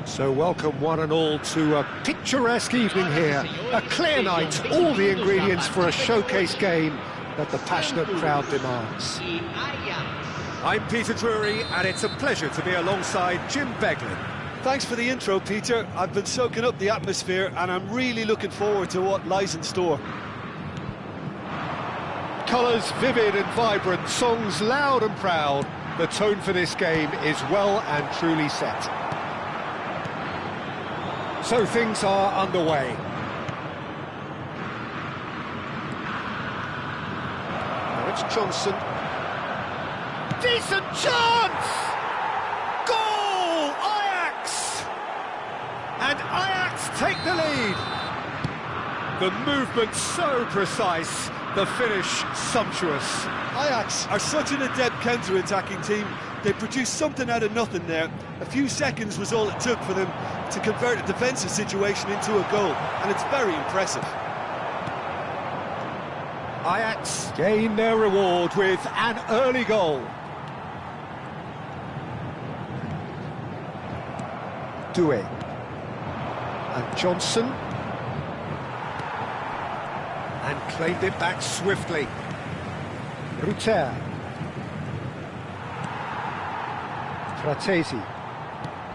So welcome one and all to a picturesque evening here, a clear night, all the ingredients for a showcase game that the passionate crowd demands. I'm Peter Drury and it's a pleasure to be alongside Jim Beglin. Thanks for the intro, Peter. I've been soaking up the atmosphere and I'm really looking forward to what lies in store. Colours vivid and vibrant, songs loud and proud. The tone for this game is well and truly set. So things are underway. Now it's Johnson. Decent chance! Goal! Ajax! And Ajax take the lead. The movement so precise, the finish sumptuous. Ajax are such an adept counter-attacking team. They produced something out of nothing there. A few seconds was all it took for them to convert a defensive situation into a goal, and it's very impressive. Ajax gain their reward with an early goal. Doué. And Johnson. And claimed it back swiftly. Rutter. Fratesi.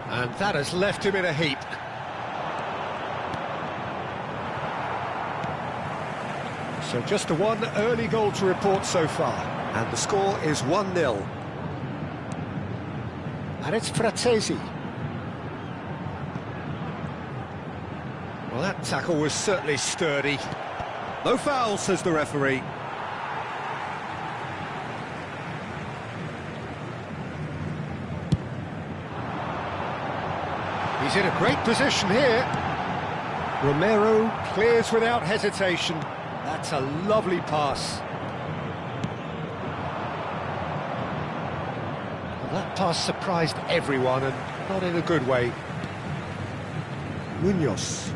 And that has left him in a heap. So just the one early goal to report so far. And the score is 1-0. And it's Fratesi. Well, that tackle was certainly sturdy. No foul, says the referee. He's in a great position here. Romero clears without hesitation. That's a lovely pass. Well, that pass surprised everyone, and not in a good way. Munoz.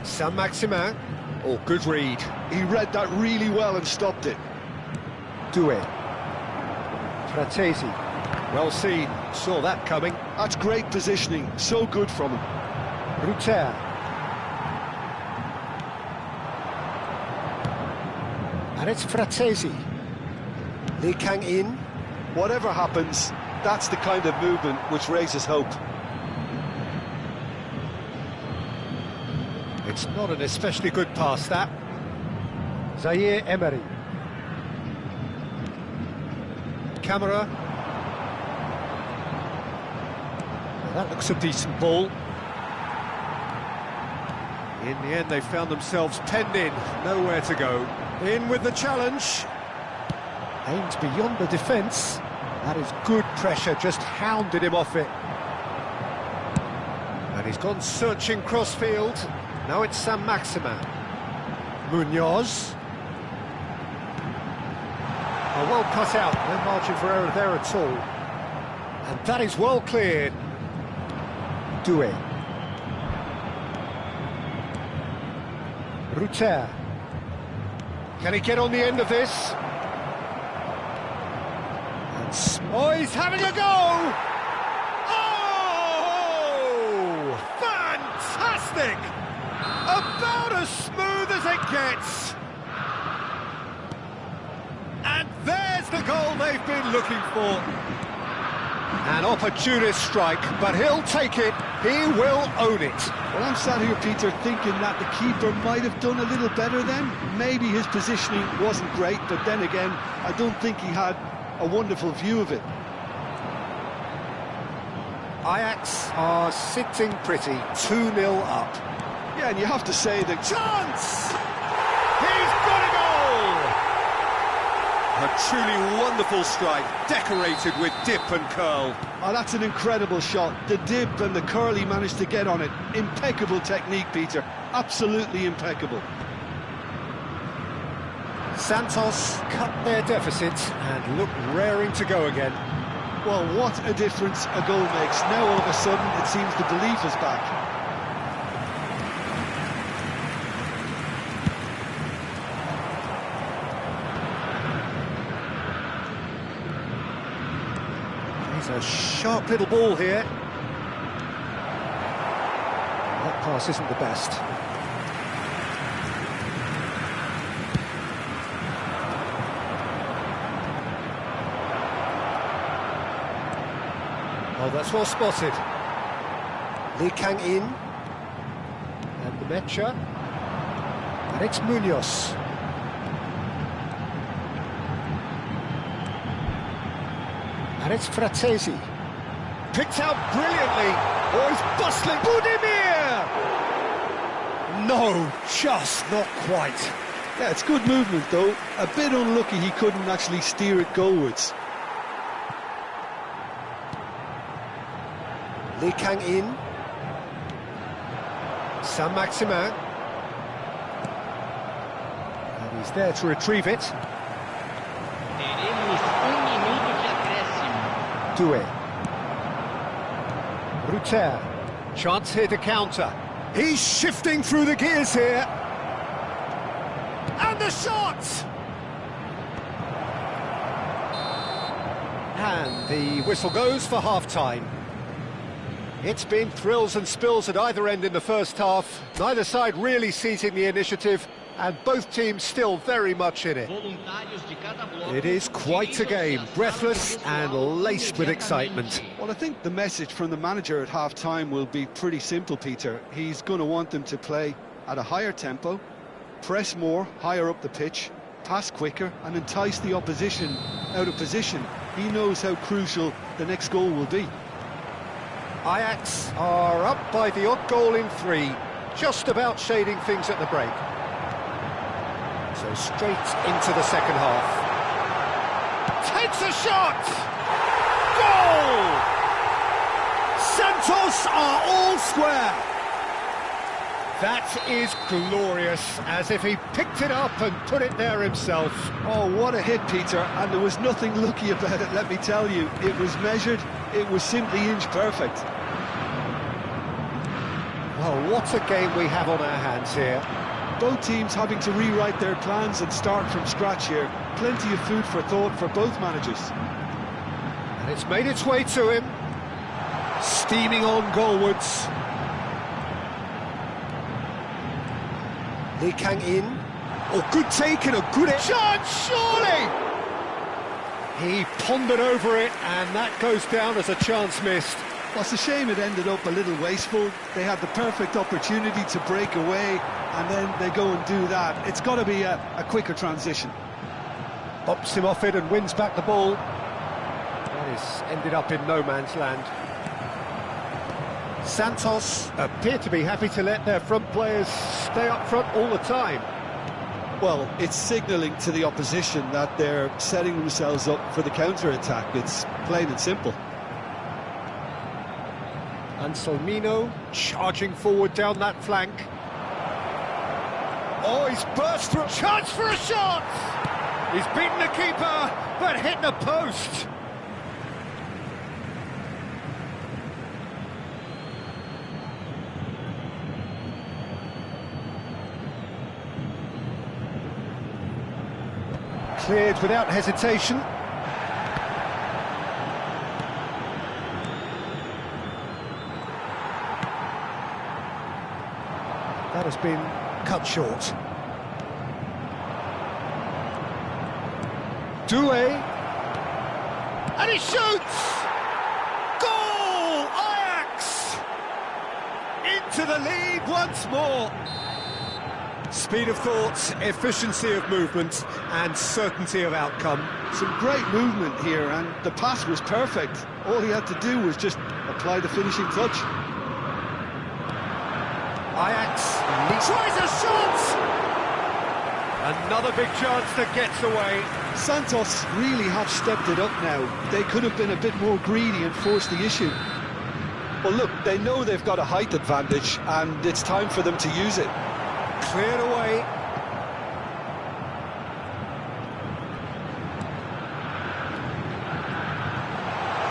Saint-Maximin. Oh, good read. He read that really well and stopped it. Doué. Fratesi. Well seen, saw that coming. That's great positioning, so good from him. Rutter. And it's Fratesi. Lee Kang-in. Whatever happens, that's the kind of movement which raises hope. It's not an especially good pass, that. Zaire Emery. Camera. That looks a decent ball. In the end, they found themselves penned in, nowhere to go. In with the challenge. Aimed beyond the defence. That is good pressure, just hounded him off it. And he's gone searching cross-field. Now it's Saint-Maximin. Munoz. Oh, well cut out, no margin for error there at all. And that is well cleared. Doué. Rutter. Can he get on the end of this? And oh, he's having a go! Oh! Fantastic! About as smooth as it gets. And there's the goal they've been looking for. An opportunist strike, but he'll take it. He will own it. Well, I'm sat here, Peter, thinking that the keeper might have done a little better then. Maybe his positioning wasn't great, but then again, I don't think he had a wonderful view of it. Ajax are sitting pretty, 2-0 up. Yeah, and you have to say that... Chance! He's got a goal! A truly wonderful strike, decorated with dip and curl. Oh, that's an incredible shot. The dip and the curl he managed to get on it. Impeccable technique, Peter. Absolutely impeccable. Santos cut their deficit and look raring to go again. Well, what a difference a goal makes. Now all of a sudden it seems the belief is back. He's a sharp little ball here. That pass isn't the best. Oh, that's well spotted. Lee Kang-in. And the Mecha. And it's Munoz. And it's Fratesi. Picked out brilliantly. Oh, he's bustling. Budimir! No, just not quite. Yeah, it's good movement, though. A bit unlucky he couldn't actually steer it goalwards. Lee Kang-in. Saint-Maximin. And he's there to retrieve it. Doué. Ruter. Chance here to counter. He's shifting through the gears here. And the shot! And the whistle goes for half-time. It's been thrills and spills at either end in the first half. Neither side really seizing the initiative, and both teams still very much in it. It is quite a game, breathless and laced with excitement. Well, I think the message from the manager at half-time will be pretty simple, Peter. He's going to want them to play at a higher tempo, press more, higher up the pitch, pass quicker, and entice the opposition out of position. He knows how crucial the next goal will be. Ajax are up by the odd goal in 3, just about shading things at the break. So straight into the second half. Takes a shot! Goal! Santos are all square. That is glorious, as if he picked it up and put it there himself. Oh, what a hit, Peter, and there was nothing lucky about it, let me tell you. It was measured, it was simply inch perfect. Well, what a game we have on our hands here. Both teams having to rewrite their plans and start from scratch here. Plenty of food for thought for both managers. And it's made its way to him. Steaming on goalwards. Lee Kang-in. Oh, good take and a good chance, surely! He pondered over it, and that goes down as a chance missed. Well, it's a shame it ended up a little wasteful. They had the perfect opportunity to break away, and then they go and do that. It's got to be a quicker transition. Bops him off it and wins back the ball. That is ended up in no man's land. Santos appear to be happy to let their front players stay up front all the time. Well, it's signalling to the opposition that they're setting themselves up for the counter-attack. It's plain and simple. Anselmino charging forward down that flank. Oh, he's burst through. Chance for a shot! He's beaten the keeper, but hit the post. Cleared without hesitation. That has been cut short. Doué. And he shoots! Goal! Ajax! Into the lead once more. Speed of thought, efficiency of movement, and certainty of outcome. Some great movement here, and the pass was perfect. All he had to do was just apply the finishing touch. Ajax tries a shot! Another big chance that gets away. Santos really have stepped it up now. They could have been a bit more greedy and forced the issue. Well, look, they know they've got a height advantage, and it's time for them to use it. Cleared away.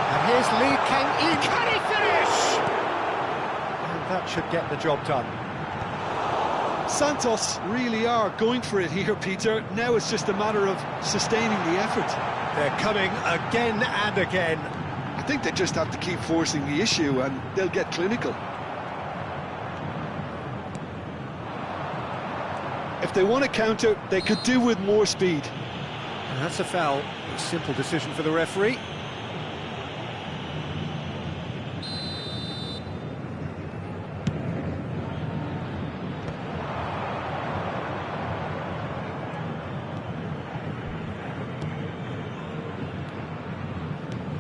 And here's Lee. Can he finish? And that should get the job done. Santos really are going for it here, Peter. Now it's just a matter of sustaining the effort. They're coming again and again. I think they just have to keep forcing the issue and they'll get clinical. If they want to counter, they could do with more speed. And that's a foul. A simple decision for the referee.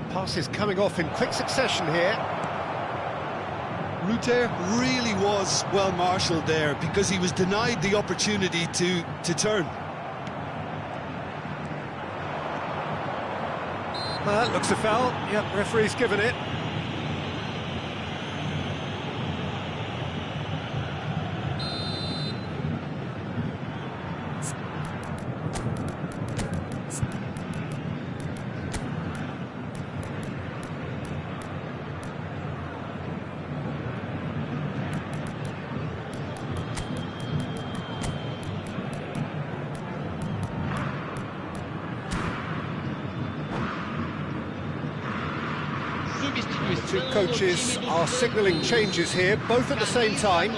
Passes coming off in quick succession here. Ruter really was well marshalled there because he was denied the opportunity to turn. That looks a foul. Yep, referee's given it. The two coaches are signalling changes here, both at the same time.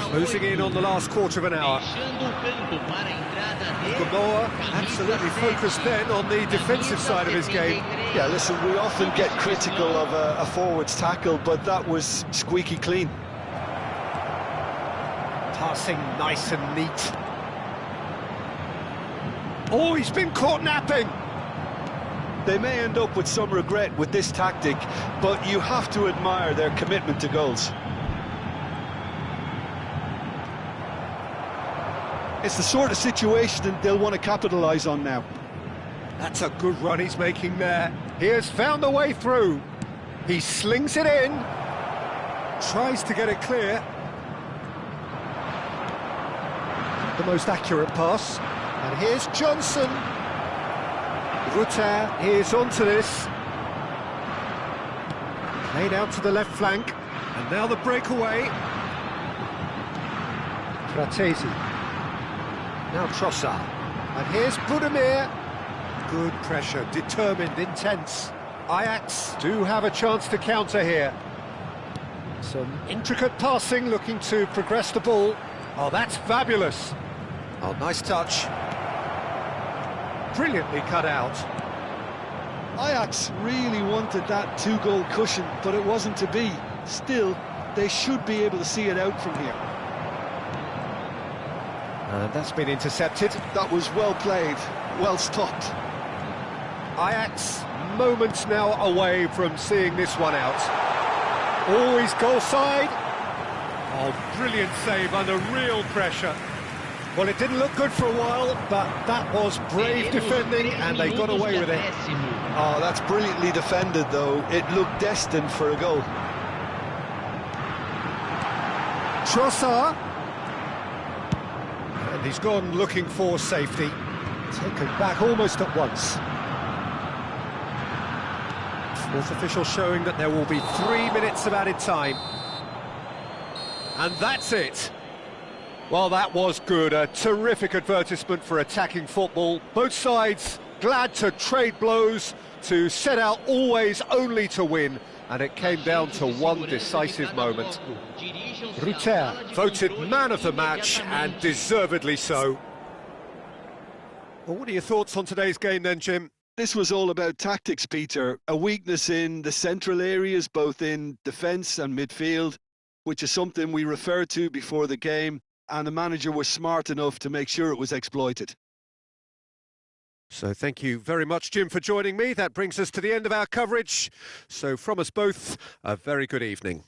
Closing in on the last quarter of an hour. Gaboa absolutely focused then on the defensive side of his game. Yeah, listen, we often get critical of a forward's tackle, but that was squeaky clean. Passing nice and neat. Oh, he's been caught napping! They may end up with some regret with this tactic, but you have to admire their commitment to goals. It's the sort of situation that they'll want to capitalise on now. That's a good run he's making there. He has found a way through. He slings it in. Tries to get it clear. The most accurate pass. And here's Johnson. Ruter is onto this. Played out to the left flank. And now the breakaway. Fratesi. Now Trossard. And here's Budimir. Good pressure, determined, intense. Ajax do have a chance to counter here. Some intricate passing, looking to progress the ball. Oh, that's fabulous. Oh, nice touch. Brilliantly cut out. Ajax really wanted that two-goal cushion, but it wasn't to be. Still, they should be able to see it out from here. And that's been intercepted. That was well played, well stopped. Ajax, moments now away from seeing this one out. Always goal side. Oh, brilliant save under real pressure. Well, it didn't look good for a while, but that was brave defending, and they got away with it. Oh, that's brilliantly defended, though. It looked destined for a goal. Trossard. And he's gone looking for safety. Taken back almost at once. Fourth official showing that there will be 3 minutes of added time. And that's it. Well, that was good. A terrific advertisement for attacking football. Both sides glad to trade blows, to set out always only to win. And it came down to one decisive moment. Ruter voted man of the match, and deservedly so. Well, what are your thoughts on today's game then, Jim? This was all about tactics, Peter. A weakness in the central areas, both in defence and midfield, which is something we referred to before the game, and the manager was smart enough to make sure it was exploited. So thank you very much, Jim, for joining me. That brings us to the end of our coverage. So from us both, a very good evening.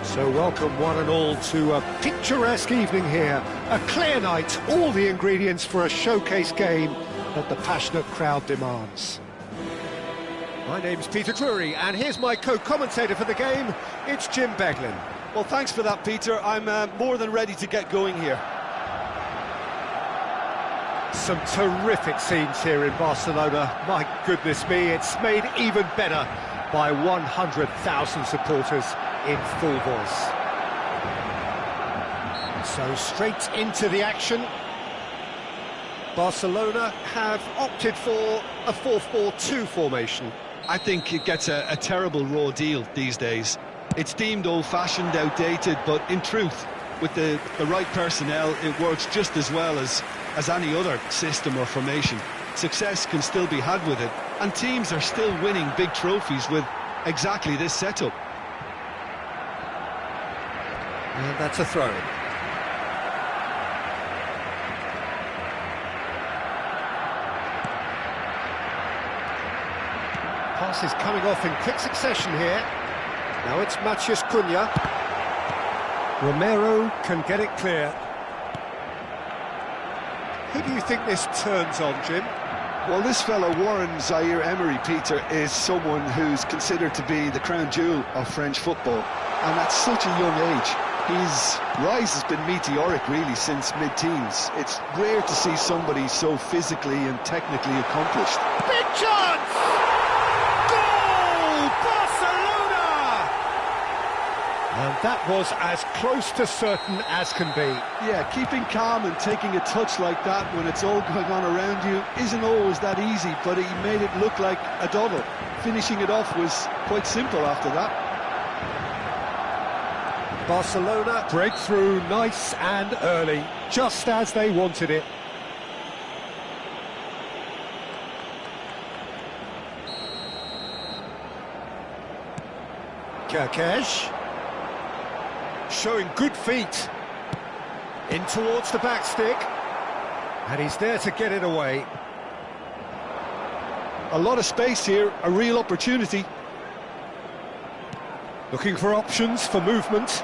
So welcome one and all to a picturesque evening here. A clear night, all the ingredients for a showcase game that the passionate crowd demands. My name's Peter Drury, and here's my co-commentator for the game, it's Jim Beglin. Well, thanks for that, Peter. I'm more than ready to get going here. Some terrific scenes here in Barcelona. My goodness me, it's made even better by 100,000 supporters in full voice. So straight into the action. Barcelona have opted for a 4-4-2 formation. I think it gets a terrible raw deal these days. It's deemed old-fashioned, outdated, but in truth, with the right personnel, it works just as well as any other system or formation. Success can still be had with it, and teams are still winning big trophies with exactly this setup. And that's a throw. Pass is coming off in quick succession here. Now it's Matías Cunha. Romero can get it clear. Who do you think this turns on, Jim? Well, this fellow, Warren Zaire-Emery, Peter, is someone who's considered to be the crown jewel of French football, and at such a young age. His rise has been meteoric, really, since mid-teens. It's rare to see somebody so physically and technically accomplished. Big chance! Goal! Barcelona! And that was as close to certain as can be. Yeah, keeping calm and taking a touch like that when it's all going on around you isn't always that easy, but he made it look like a doddle. Finishing it off was quite simple after that. Barcelona break through nice and early, just as they wanted it. Kerkesh showing good feet in towards the back stick, and he's there to get it away. A lot of space here, a real opportunity. Looking for options for movement.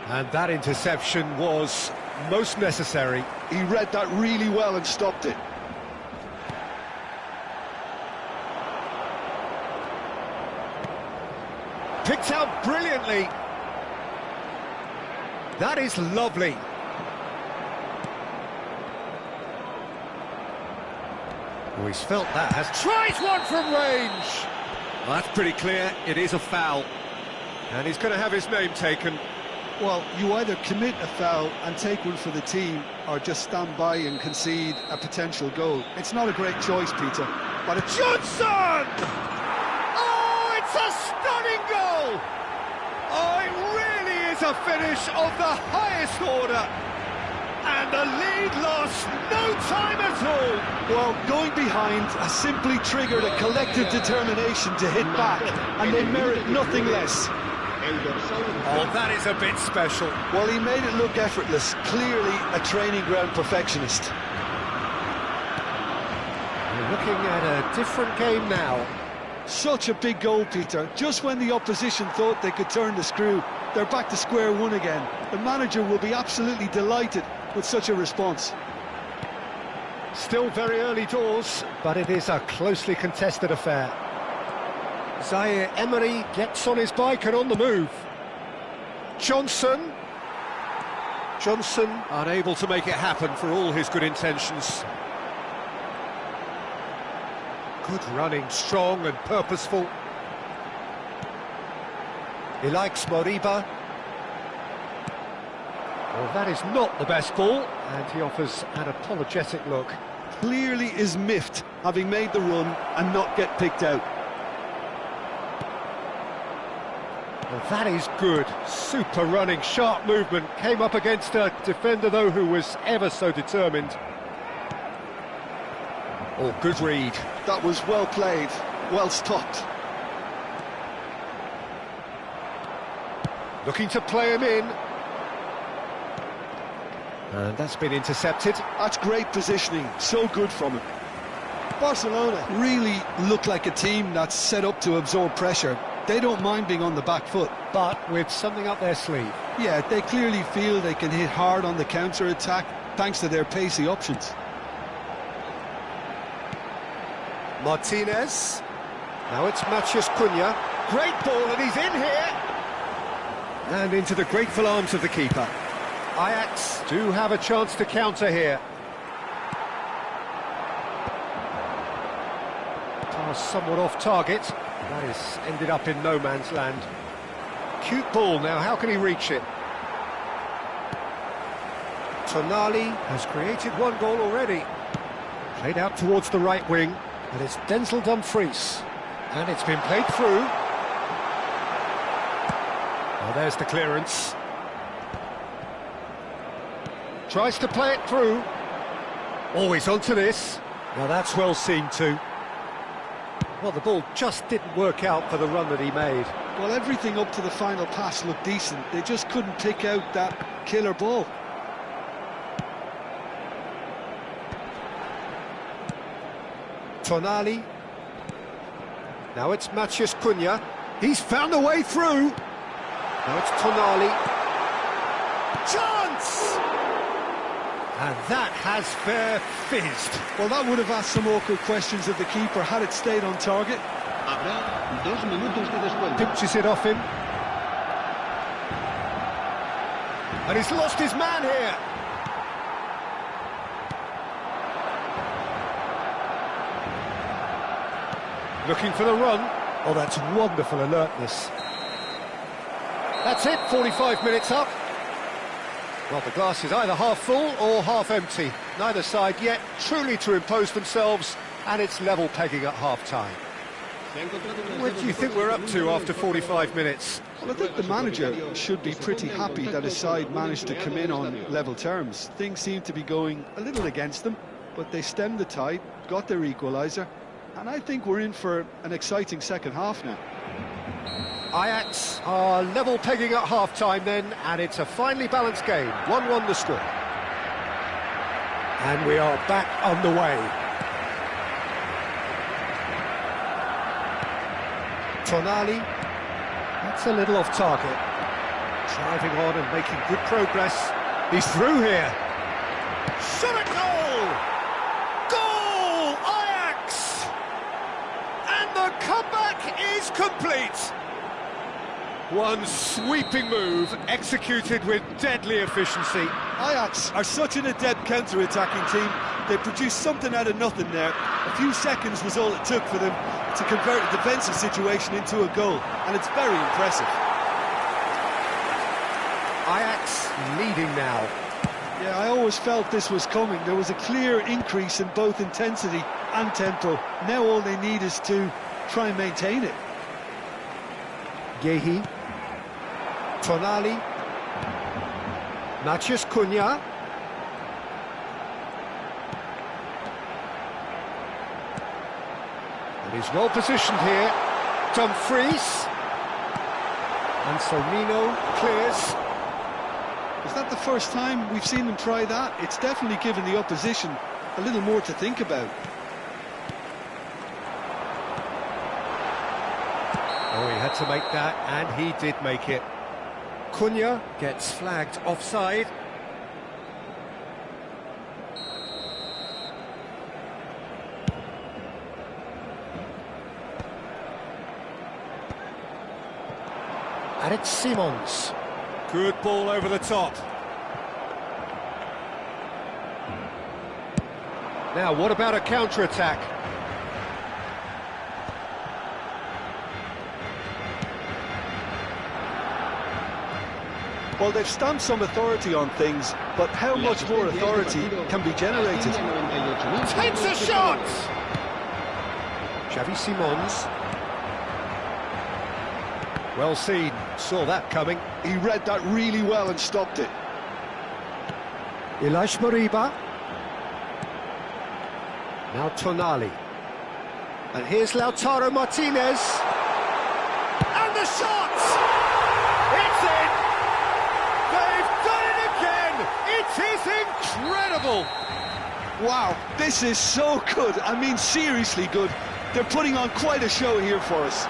And that interception was most necessary. He read that really well and stopped it. Picked out brilliantly. That is lovely. Oh, he's felt that. Tries one from range. Well, that's pretty clear. It is a foul. And he's going to have his name taken. Well, you either commit a foul and take one for the team, or just stand by and concede a potential goal. It's not a great choice, Peter. But it's Johnson! Oh, it's a stunning goal! Oh, it really is a finish of the highest order. And the lead lost no time at all. Well, going behind has simply triggered a collective determination to hit back, and they merit nothing less. Oh, that is a bit special. Well, he made it look effortless. Clearly a training ground perfectionist. We're looking at a different game now. Such a big goal, Peter. Just when the opposition thought they could turn the screw, they're back to square one again. The manager will be absolutely delighted with such a response. Still very early doors, but it is a closely contested affair. Zaire Emery gets on his bike and on the move. Johnson unable to make it happen for all his good intentions. Good running, strong and purposeful. He likes Moriba. Well, that is not the best ball, and he offers an apologetic look. Clearly is miffed, having made the run and not get picked out. Well, that is good. Super running, sharp movement. Came up against a defender, though, who was ever so determined. Oh, good read. That was well played, well stopped. Looking to play him in. And that's been intercepted. That's great positioning, so good from him. Barcelona really look like a team that's set up to absorb pressure. They don't mind being on the back foot. But with something up their sleeve. Yeah, they clearly feel they can hit hard on the counter-attack thanks to their pacey options. Martinez. Now it's Matheus Cunha. Great ball, and he's in here. And into the grateful arms of the keeper. Ajax do have a chance to counter here. Pass somewhat off target. That is ended up in no man's land. Cute ball now, how can he reach it? Tonali has created one goal already. Played out towards the right wing, and it's Denzel Dumfries. And it's been played through. Well, there's the clearance. Tries to play it through. Always onto this. Now that's well seen too. Well, the ball just didn't work out for the run that he made. Well, everything up to the final pass looked decent. They just couldn't pick out that killer ball. Tonali. Now it's Matheus Cunha. He's found a way through. Now it's Tonali. Chance! And that has fair fizzed. Well, that would have asked some awkward questions of the keeper had it stayed on target. Pinches it off him. And he's lost his man here. Looking for the run. Oh, that's wonderful alertness. That's it, 45 minutes up. Well, the glass is either half full or half empty. Neither side yet truly to impose themselves, and it's level pegging at half-time. What do you think we're up to after 45 minutes? Well, I think the manager should be pretty happy that his side managed to come in on level terms. Things seem to be going a little against them, but they stemmed the tide, got their equaliser, and I think we're in for an exciting second half now. Ajax are level pegging at half-time then, and it's a finely balanced game. 1-1 the score. And we are back underway. Tonali. That's a little off target. Driving on and making good progress. He's through here. Shot at goal! Goal! Ajax! And the comeback is complete. One sweeping move, executed with deadly efficiency. Ajax are such an adept counter-attacking team. They produced something out of nothing there. A few seconds was all it took for them to convert a defensive situation into a goal, and it's very impressive. Ajax leading now. Yeah, I always felt this was coming. There was a clear increase in both intensity and tempo. Now all they need is to try and maintain it. Gehi. Tonali. Matheus Cunha. And he's well positioned here. Dumfries. And Solmino clears. Is that the first time we've seen them try that? It's definitely given the opposition a little more to think about. Oh, he had to make that, and he did make it. Cunha gets flagged offside. And it's Simons. Good ball over the top. Now, what about a counter-attack? Well, they've stamped some authority on things, but how much more authority can be generated? Takes a shot! Xavi Simons. Well seen, saw that coming. He read that really well and stopped it. Ilaix Moriba. Now Tonali. And here's Lautaro Martinez. And the shot! It's in! They've done it again! It is incredible! Wow, this is so good. I mean, seriously good. They're putting on quite a show here for us.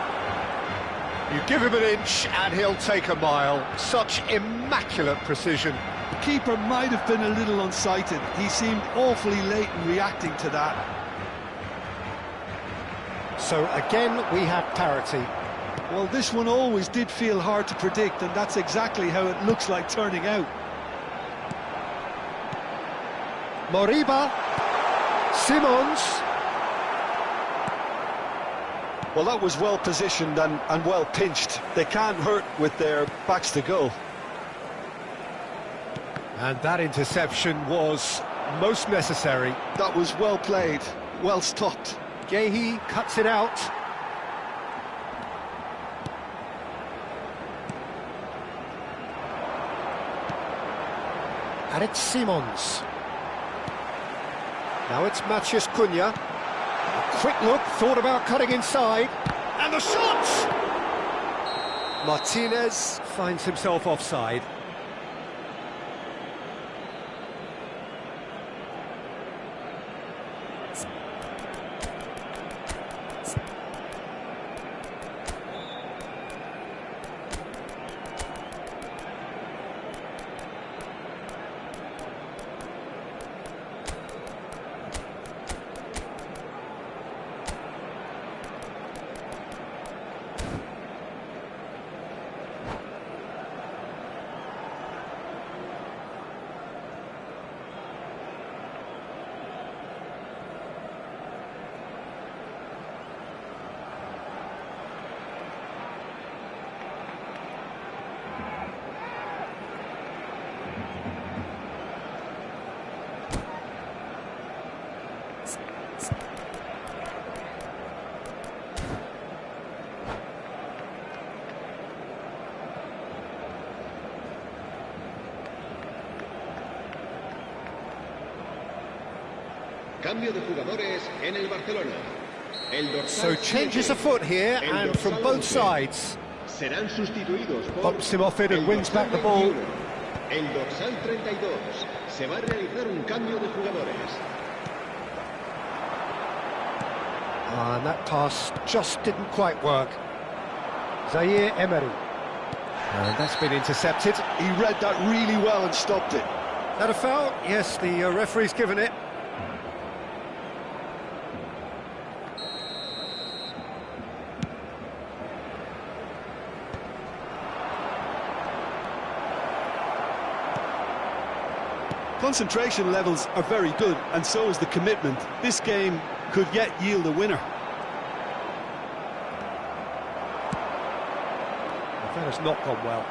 You give him an inch and he'll take a mile. Such immaculate precision. The keeper might have been a little unsighted. He seemed awfully late in reacting to that. So again, we have parity. Well, this one always did feel hard to predict, and that's exactly how it looks like turning out. Moriba. Simons. Well, that was well positioned and well pinched. They can't hurt with their backs to goal. And that interception was most necessary. That was well played, well stopped. Gehi cuts it out. And it's Simons. Now it's Matheus Cunha. A quick look, thought about cutting inside. And the shot! Martinez finds himself offside. Cambio de jugadores en el Barcelona. So changes afoot here, and from both sides. Serán sustituidos por Bumps him off it and wins back the ball. El dorsal 32. Se va a realizar un cambio de jugadores. And that pass just didn't quite work. Zaire Emery. And that's been intercepted. He read that really well and stopped it. That a foul? Yes, the referee's given it. Concentration levels are very good, and so is the commitment. This game could yet yield a winner. That has not gone well.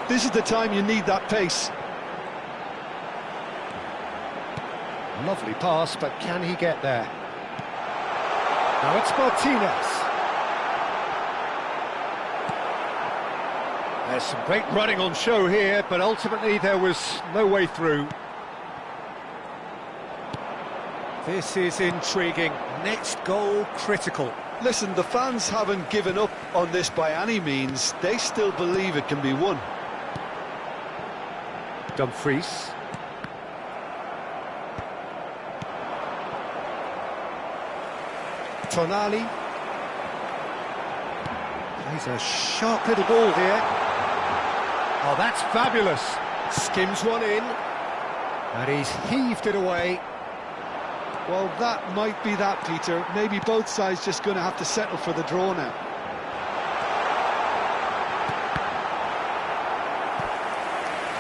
This is the time you need that pace. Lovely pass, but can he get there? Now it's Martinez. There's some great running on show here, but ultimately there was no way through. This is intriguing. Next goal critical. Listen, the fans haven't given up on this by any means. They still believe it can be won. Dumfries. Tonali. He's a sharp little ball here. Oh, that's fabulous. Skims one in. And he's heaved it away. Well, that might be that, Peter. Maybe both sides just going to have to settle for the draw now.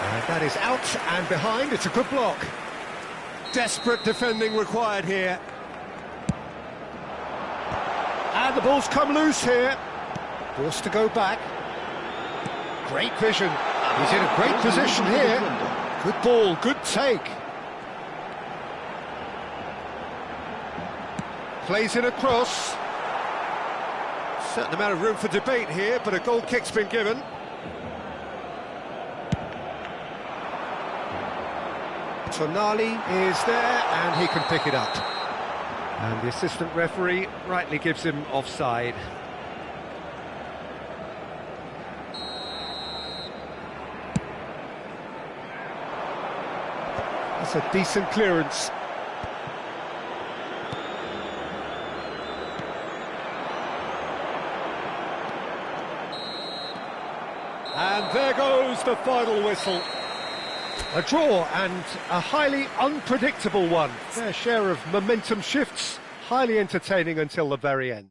And that is out and behind. It's a good block. Desperate defending required here. And the ball's come loose here. Forced to go back. Great vision. He's in a great position here. Good ball, good take. Plays it across. Certain amount of room for debate here, but a goal kick's been given. Tonali is there, and he can pick it up. And the assistant referee rightly gives him offside. That's a decent clearance. And there goes the final whistle. A draw, and a highly unpredictable one. Fair share of momentum shifts, highly entertaining until the very end.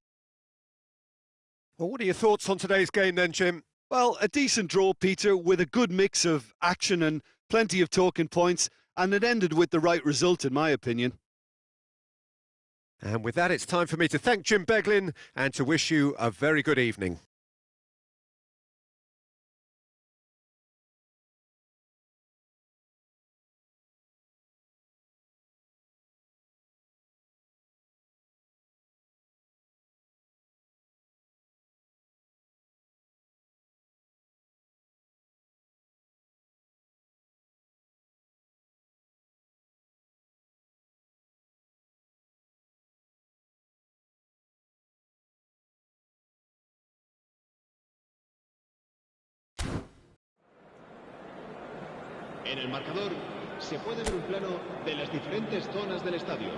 Well, what are your thoughts on today's game then, Jim? Well, a decent draw, Peter, with a good mix of action and plenty of talking points, and it ended with the right result, in my opinion. And with that, it's time for me to thank Jim Beglin and to wish you a very good evening. En el marcador se puede ver un plano de las diferentes zonas del estadio.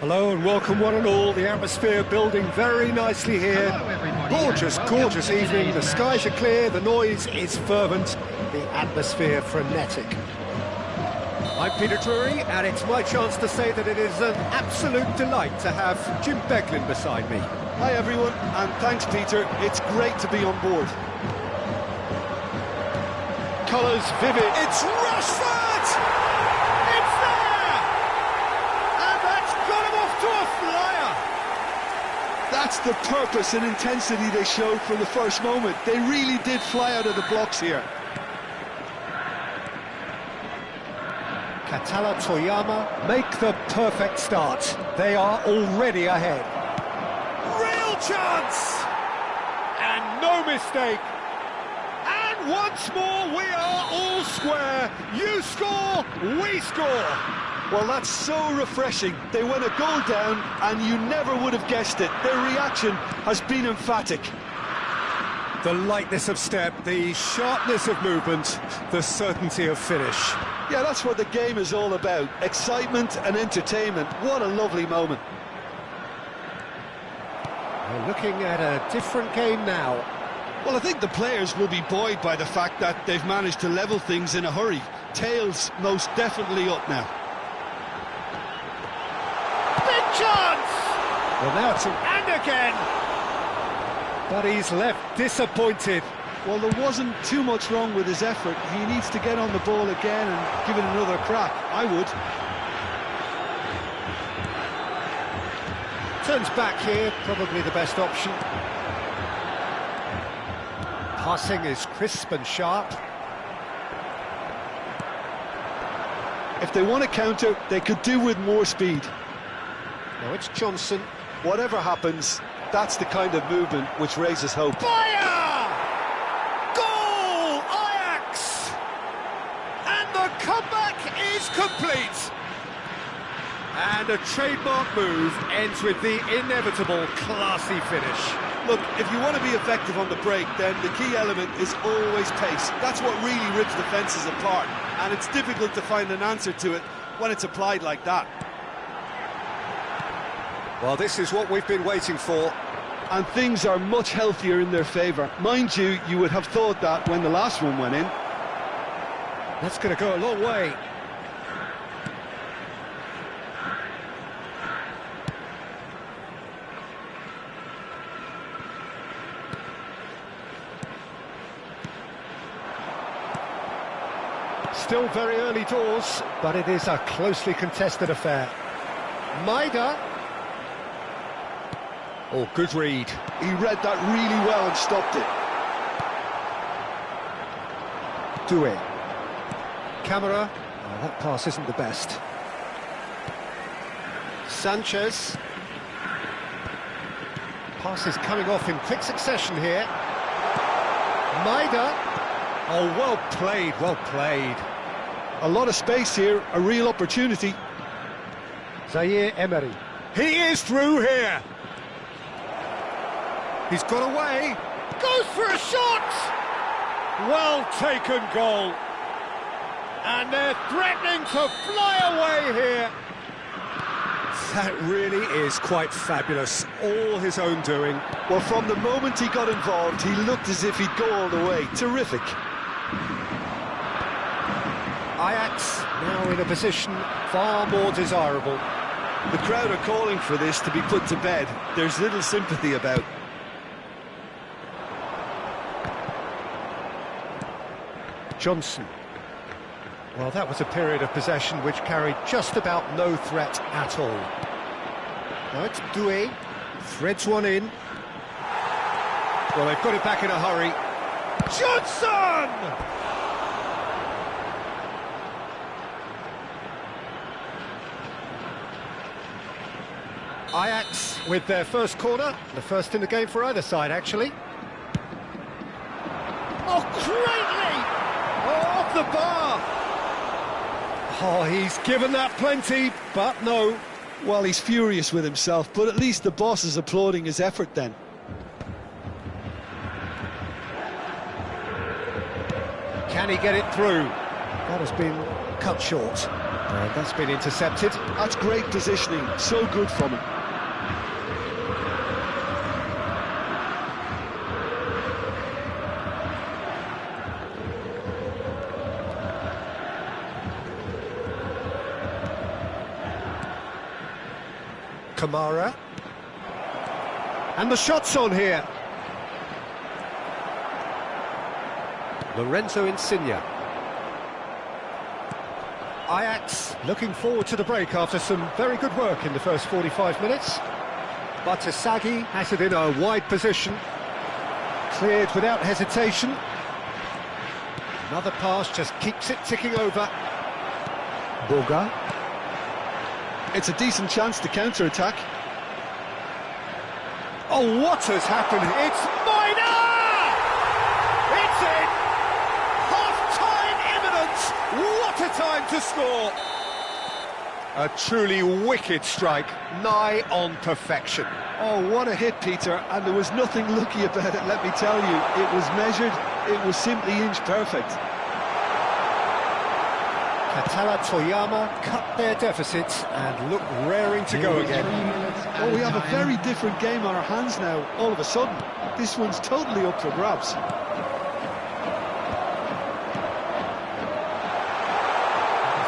Hello and welcome one and all. The atmosphere building very nicely here. Gorgeous, gorgeous evening. The skies are clear, the noise is fervent, the atmosphere frenetic. I'm Peter Drury, and it's my chance to say that it is an absolute delight to have Jim Beglin beside me. Hi everyone, and thanks Peter. It's great to be on board. Colours vivid. It's Rashford! It's there! And that's got him off to a flyer! That's the purpose and intensity they showed from the first moment. They really did fly out of the blocks here. Katala Toyama make the perfect start. They are already ahead. Real chance! And no mistake. And once more we are all square. You score, we score. Well, that's so refreshing. They went a goal down and you never would have guessed it. Their reaction has been emphatic. The lightness of step, the sharpness of movement, the certainty of finish. Yeah, that's what the game is all about. Excitement and entertainment. What a lovely moment. We're looking at a different game now. Well, I think the players will be buoyed by the fact that they've managed to level things in a hurry. Tails most definitely up now. Big chance! Well, now it's and again! But he's left disappointed. Well, there wasn't too much wrong with his effort. He needs to get on the ball again and give it another crack. I would. Turns back here, probably the best option. Passing is crisp and sharp. If they want to counter, they could do with more speed. Now it's Johnson. Whatever happens, that's the kind of movement which raises hope. Papaya! Goal! Ajax! And the comeback is complete. And a trademark move ends with the inevitable classy finish. Look, if you want to be effective on the break, then the key element is always pace. That's what really rips defences apart, and it's difficult to find an answer to it when it's applied like that. Well, this is what we've been waiting for. And things are much healthier in their favour. Mind you, you would have thought that when the last one went in. That's going to go a long way. Still very early doors, but it is a closely contested affair. Maida. Oh, good read. He read that really well and stopped it. Do it. camera. Oh, that pass isn't the best. Sanchez. Pass is coming off in quick succession here. Maida. Oh, well played, well played. A lot of space here, a real opportunity. Zaire Emery. He is through here. He's got away. Goes for a shot. Well taken goal. And they're threatening to fly away here. That really is quite fabulous. All his own doing. Well, from the moment he got involved, he looked as if he'd go all the way. Terrific. Ajax now in a position far more desirable. The crowd are calling for this to be put to bed. There's little sympathy about. Johnson. Well, that was a period of possession which carried just about no threat at all. Now it's Doué, threads one in. Well, they've got it back in a hurry. Johnson! Ajax with their first corner, the first in the game for either side, actually. Oh, greatly! Oh, off the bar! Oh, he's given that plenty, but no. Well, he's furious with himself, but at least the boss is applauding his effort then. Can he get it through? That has been cut short. And that's been intercepted. That's great positioning, so good from him. Kamara. And the shot's on here. Lorenzo Insigne. Ajax looking forward to the break after some very good work in the first 45 minutes. But Asagi has it in a wide position. Cleared without hesitation. Another pass just keeps it ticking over. Boga. It's a decent chance to counter-attack. Oh, what has happened? It's Maida! It's in! Half-time imminent! What a time to score! A truly wicked strike, nigh on perfection. Oh, what a hit, Peter, and there was nothing lucky about it, let me tell you. It was measured, it was simply inch perfect. Katala Toyama cut their deficits and look raring to go again. Oh, we have a very different game on our hands now, all of a sudden. This one's totally up for grabs.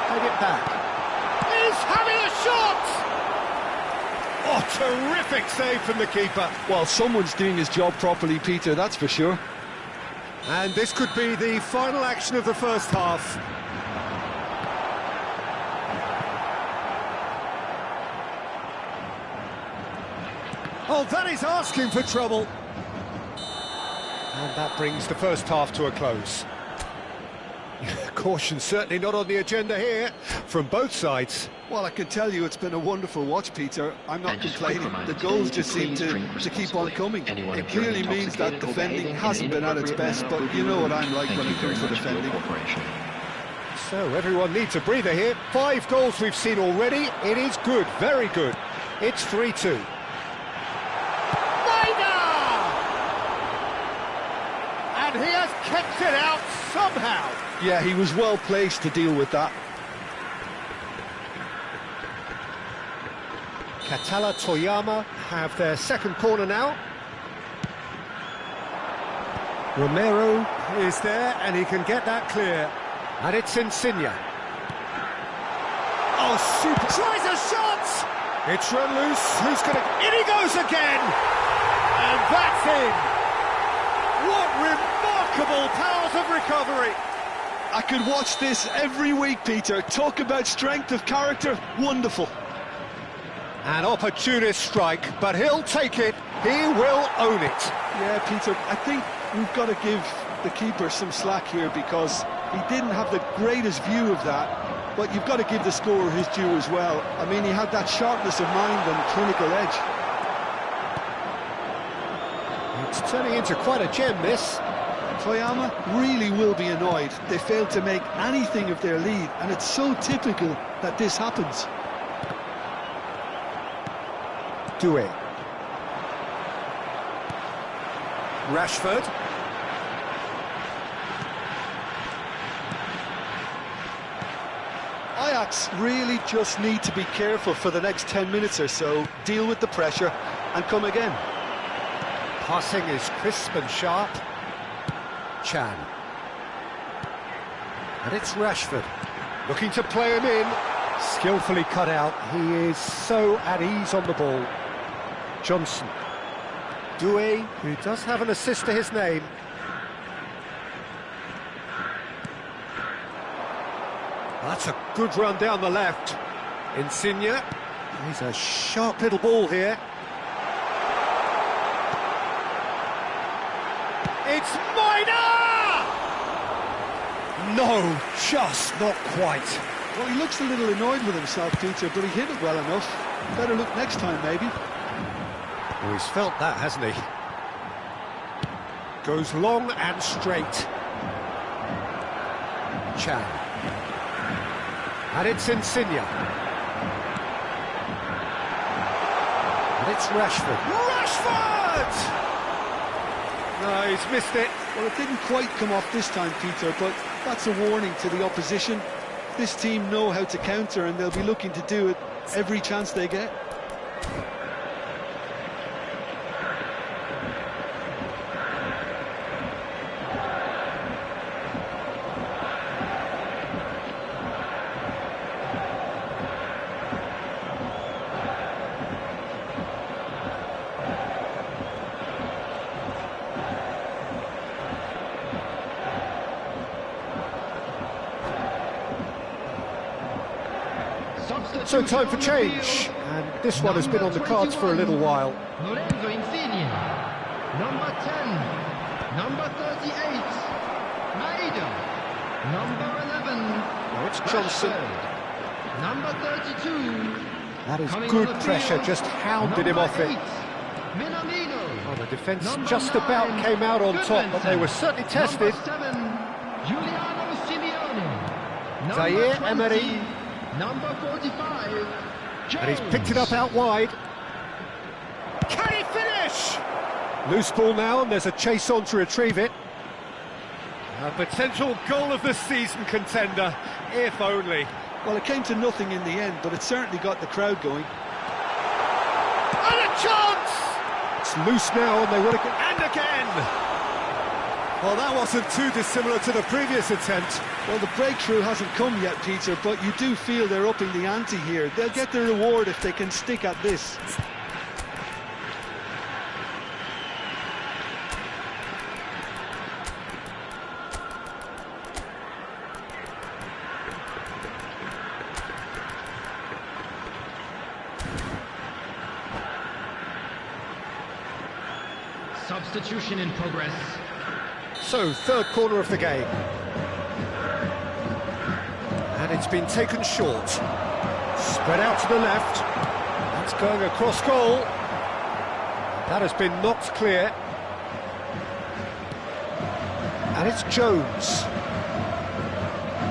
Head it back. He's having a shot! Oh, terrific save from the keeper. Well, someone's doing his job properly, Peter, that's for sure. And this could be the final action of the first half. Oh, that is asking for trouble. And that brings the first half to a close. Caution certainly not on the agenda here, from both sides. Well, I can tell you it's been a wonderful watch, Peter. I'm not complaining. The goals just seem to keep on coming. It clearly means that defending hasn't been at its best, but you know what I'm like when it comes to defending. So everyone needs a breather here. 5 goals we've seen already. It is good, very good. It's 3-2. And he has kept it out somehow. Yeah, he was well placed to deal with that. Katala Toyama have their second corner now. Romero is there and he can get that clear. And it's Insigne. Oh, super. Tries a shot! It's run loose. Who's going to... In he goes again! And that's in! What remarkable powers of recovery! I could watch this every week, Peter. Talk about strength of character. Wonderful. An opportunist strike, but he'll take it. He will own it. Yeah, Peter, I think we've got to give the keeper some slack here because He didn't have the greatest view of that, but you've got to give the scorer his due as well. I mean, he had that sharpness of mind and clinical edge. It's turning into quite a gem, this. Toyama really will be annoyed. They failed to make anything of their lead, and it's so typical that this happens. Due. Rashford. Ajax really just need to be careful for the next 10 minutes or so, deal with the pressure and come again. Passing is crisp and sharp. Chan. And it's Rashford. Looking to play him in. Skillfully cut out. He is so at ease on the ball. Johnson. Due, who does have an assist to his name. That's a good run down the left. Insigne. He's a sharp little ball here. It's Minor! No, just not quite. Well, he looks a little annoyed with himself, Peter, but he hit it well enough. Better look next time, maybe. Oh, he's felt that, hasn't he? Goes long and straight. Chan. And it's Insigne. And it's Rashford. Rashford! No, he's missed it. Well, it didn't quite come off this time, Peter, but that's a warning to the opposition. This team know how to counter, and they'll be looking to do it every chance they get. So time for change, and this one has been on the cards for a little while. Lorenzo Insigne, number 10, number 38, Maida, number 11. Now it's Johnson. Rashford, number 32. That is Coming good on the pressure, field, just hounded him off it. Minamino. Well, the defence Number just 9, about came out on top, but they were certainly tested. Number 7, Giuliano Simeone. Zaire Number 20, Emery. Number 45, And he's picked it up out wide. Can he finish? Loose ball now, and there's a chase on to retrieve it. A potential goal of the season contender, if only. Well, it came to nothing in the end, but it certainly got the crowd going. And a chance! It's loose now, and they want to... And again! Well, that wasn't too dissimilar to the previous attempt. Well, the breakthrough hasn't come yet, Peter, but you do feel they're upping the ante here. They'll get the reward if they can stick at this. Substitution in progress. So, third corner of the game. And it's been taken short. Spread out to the left. That's going across goal. That has been knocked clear. And it's Jones.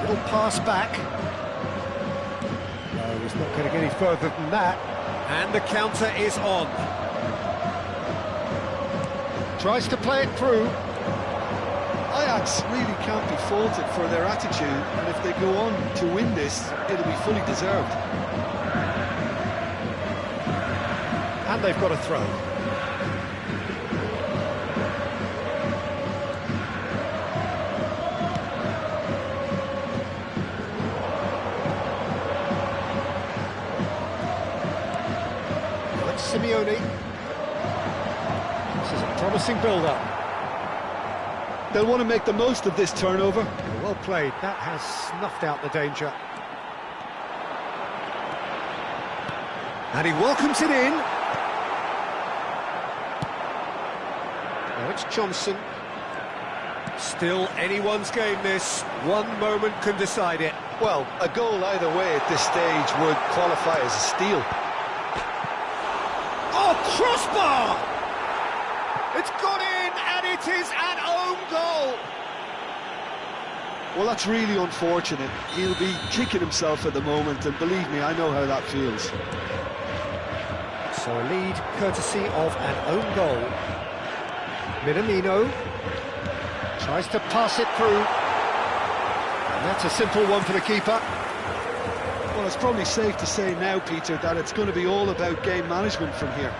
Little pass back. No, he's not going to get any further than that. And the counter is on. Tries to play it through. Ajax really can't be faulted for their attitude, and if they go on to win this, it'll be fully deserved. And they've got a throw. That's Simeone. This is a promising build-up. They'll want to make the most of this turnover. Well played, that has snuffed out the danger. And he welcomes it in. Now it's Johnson. Still anyone's game this. One moment can decide it. Well, a goal either way at this stage would qualify as a steal. Oh, crossbar! It's gone in, and it is an own goal. Well, that's really unfortunate. He'll be kicking himself at the moment, and believe me, I know how that feels. So a lead courtesy of an own goal. Minamino tries to pass it through. And that's a simple one for the keeper. Well, it's probably safe to say now, Peter, that it's going to be all about game management from here.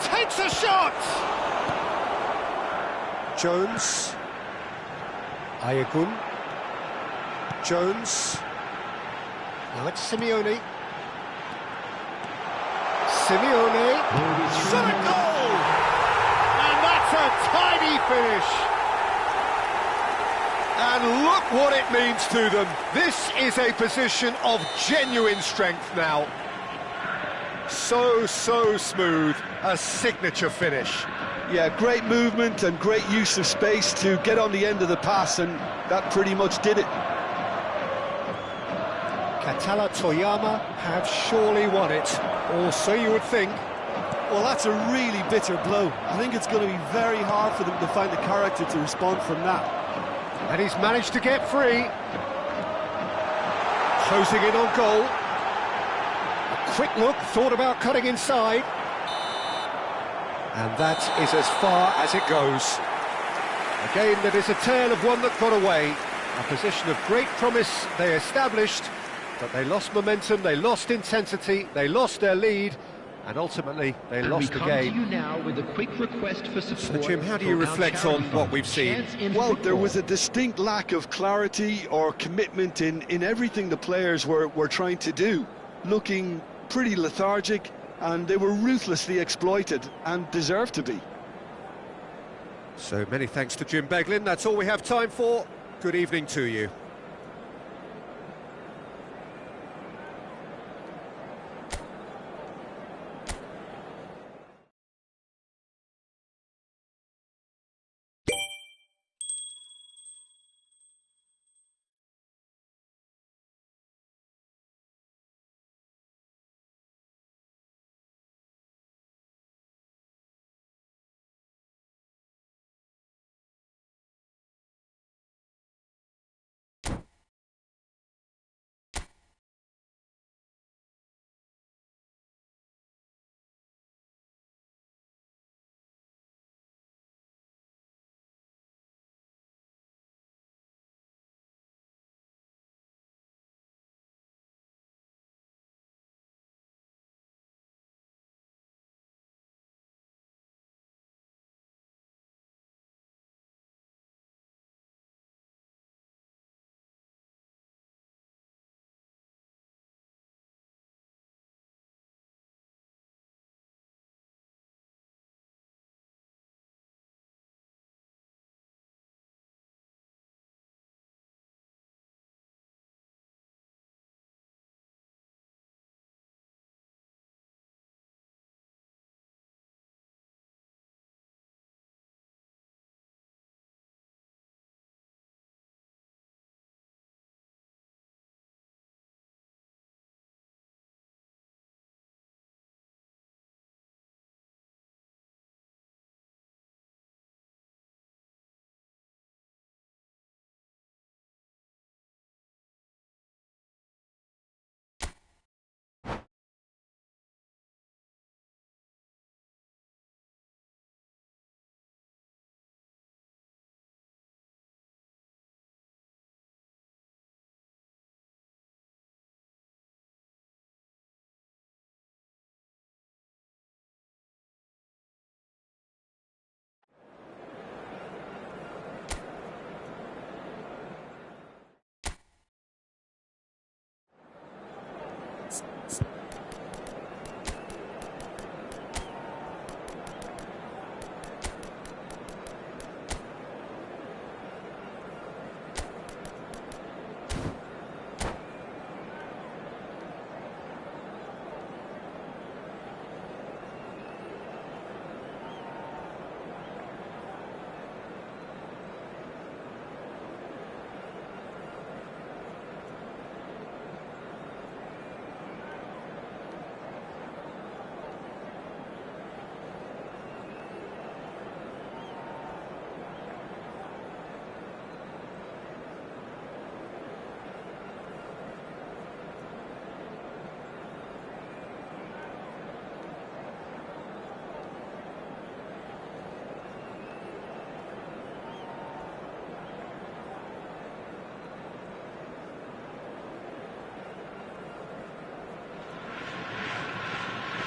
Takes a shot! Jones. Ayagun. Jones. Now it's Simeone. Simeone. Shot a goal! And that's a tiny finish. And look what it means to them. This is a position of genuine strength now. So smooth. A signature finish. Yeah, great movement and great use of space to get on the end of the pass, and that pretty much did it. Katala Toyama have surely won it, or so you would think. Well, that's a really bitter blow. I think it's going to be very hard for them to find the character to respond from that. And he's managed to get free. Closing in on goal. A quick look, thought about cutting inside. And that is as far as it goes. A game that is a tale of one that got away. A position of great promise they established, but they lost momentum, they lost intensity, they lost their lead, and ultimately they lost the game. We come to you now with a quick request for support. So Jim, how do you reflect on what we've seen? Well, there was a distinct lack of clarity or commitment in everything the players were trying to do. Looking pretty lethargic, and they were ruthlessly exploited and deserved to be. So many thanks to Jim Beglin. That's all we have time for. Good evening to you.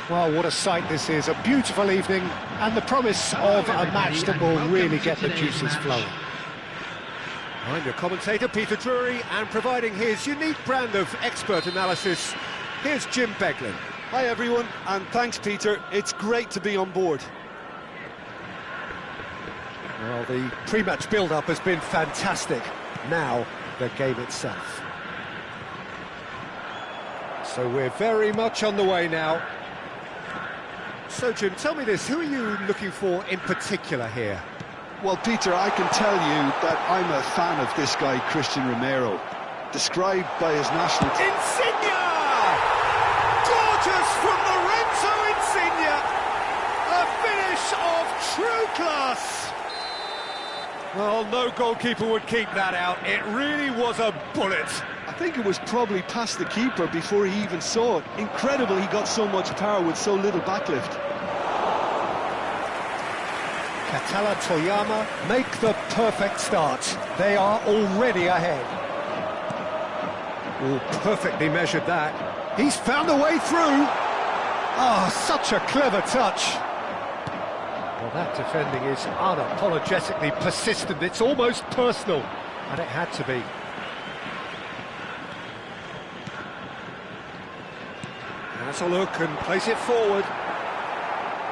Well, what a sight this is, a beautiful evening, and the promise of a match that will really get the juices flowing. I'm your commentator, Peter Drury, and providing his unique brand of expert analysis, here's Jim Beglin. Hi everyone, and thanks Peter, it's great to be on board. Well, the pre-match build-up has been fantastic. Now, the game itself. So we're very much on the way now. So Jim, tell me this, who are you looking for in particular here? Well, Peter, I can tell you that I'm a fan of this guy, Christian Romero, described by his national team. Insigne! Gorgeous from Lorenzo Insigne! A finish of true class! Well, no goalkeeper would keep that out. It really was a bullet. I think it was probably past the keeper before he even saw it. Incredible he got so much power with so little backlift. Katala Toyama make the perfect start. They are already ahead. Oh, perfectly measured that. He's found a way through. Oh, such a clever touch. Well, that defending is unapologetically persistent. It's almost personal, and it had to be. Has a look and plays it forward.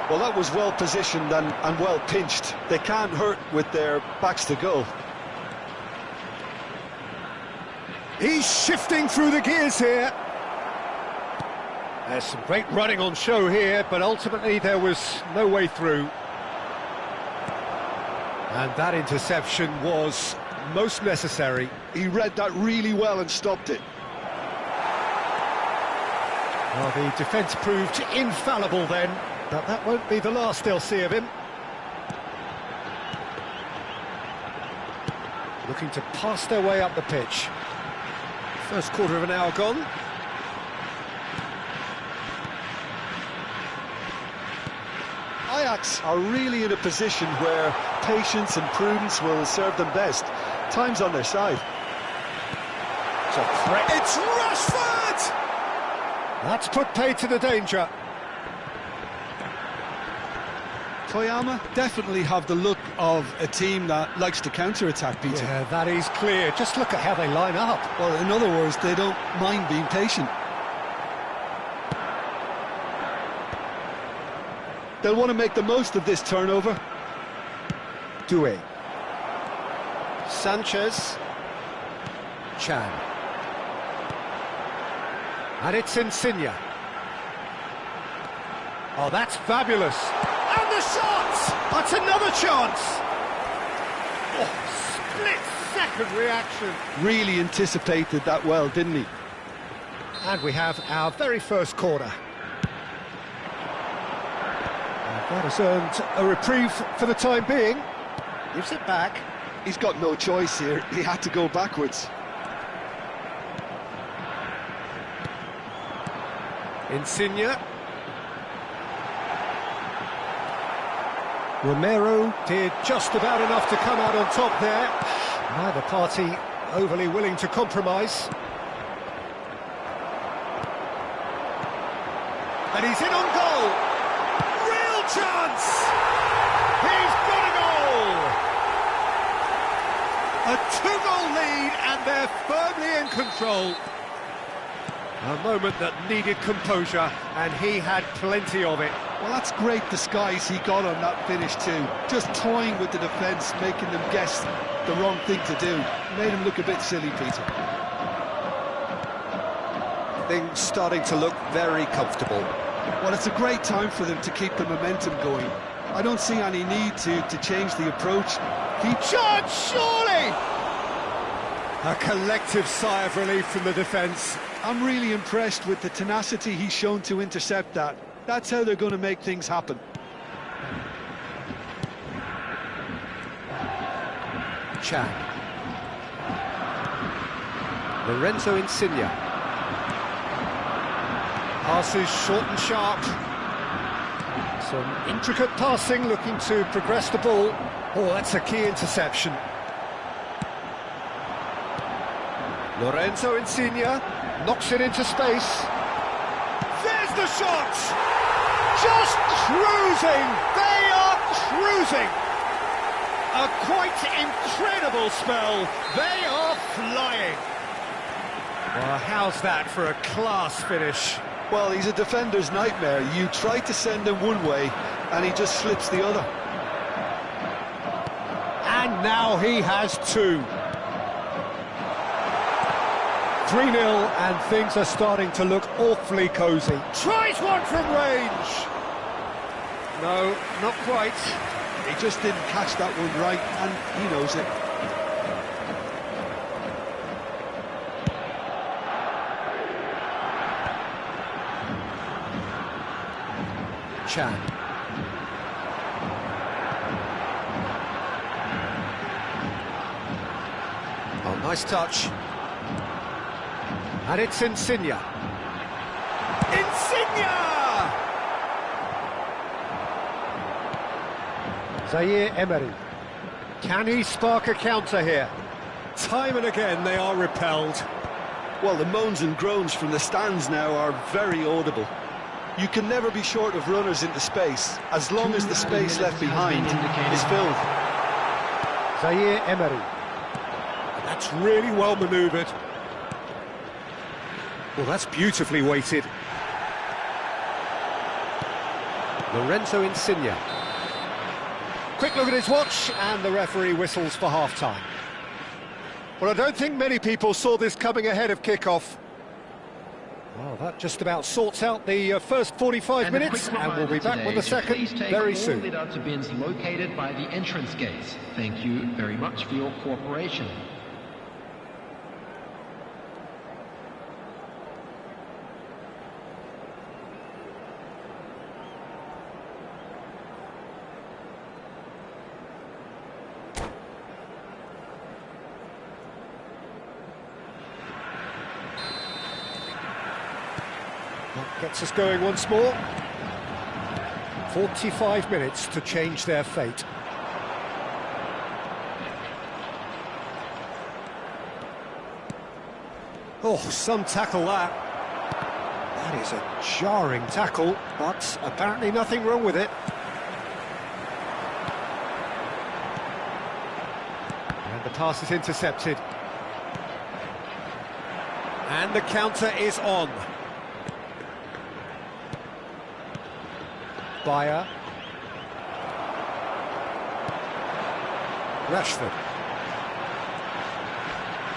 Well, that was well positioned and well pinched. They can't hurt with their backs to goal. He's shifting through the gears here. There's some great running on show here, but ultimately there was no way through. And that interception was most necessary. He read that really well and stopped it. Well, the defence proved infallible then, but that won't be the last they'll see of him. Looking to pass their way up the pitch. First quarter of an hour gone. Ajax are really in a position where patience and prudence will serve them best. Time's on their side. It's a threat. It's Rashford! That's put paid to the danger. Toyama definitely have the look of a team that likes to counter-attack, Peter. Yeah, that is clear. Just look at how they line up. Well, in other words, they don't mind being patient. They'll want to make the most of this turnover. Doué. Sanchez. Chan. And it's Insigne. Oh, that's fabulous. And the shot! That's another chance! Oh, split-second reaction. Really anticipated that well, didn't he? And we have our very first corner. That has earned a reprieve for the time being. Gives it back. He's got no choice here. He had to go backwards. Insigne. Romero did just about enough to come out on top there. Neither party overly willing to compromise. And he's in on goal. Real chance! He's got a goal! A two-goal lead and they're firmly in control. A moment that needed composure, and he had plenty of it. Well, that's great disguise he got on that finish too. Just toying with the defence, making them guess the wrong thing to do. Made him look a bit silly, Peter. Things starting to look very comfortable. Well, it's a great time for them to keep the momentum going. I don't see any need to change the approach. Shot, surely! A collective sigh of relief from the defence. I'm really impressed with the tenacity he's shown to intercept that. That's how they're going to make things happen. Chan. Lorenzo Insigne. Passes short and sharp. Some intricate passing, looking to progress the ball. Oh, that's a key interception. Lorenzo Insigne knocks it into space. There's the shot! Just cruising! They are cruising! A quite incredible spell. They are flying. Well, how's that for a class finish? Well, he's a defender's nightmare. You try to send him one way, and he just slips the other. And now he has two. 3-0, and things are starting to look awfully cosy. Tries one from range! No, not quite. He just didn't catch that one right, and he knows it. Chan. Oh, nice touch. And it's Insigne. Insigne! Zaire Emery. Can he spark a counter here? Time and again they are repelled. Well, the moans and groans from the stands now are very audible. You can never be short of runners into space, as long as the space left behind is filled. Zaire Emery. That's really well manoeuvred. Well, that's beautifully weighted. Lorenzo Insigne. Quick look at his watch, and the referee whistles for half-time. Well, I don't think many people saw this coming ahead of kick-off. Well, that just about sorts out the first 45 minutes, and we'll be back with the second very soon. Please take all lead-out to bins located by the entrance gates. Thank you very much for your cooperation. That gets us going once more. 45 minutes to change their fate. Oh, some tackle that. That is a jarring tackle, but apparently nothing wrong with it. And the pass is intercepted. And the counter is on. Papaya. Rashford.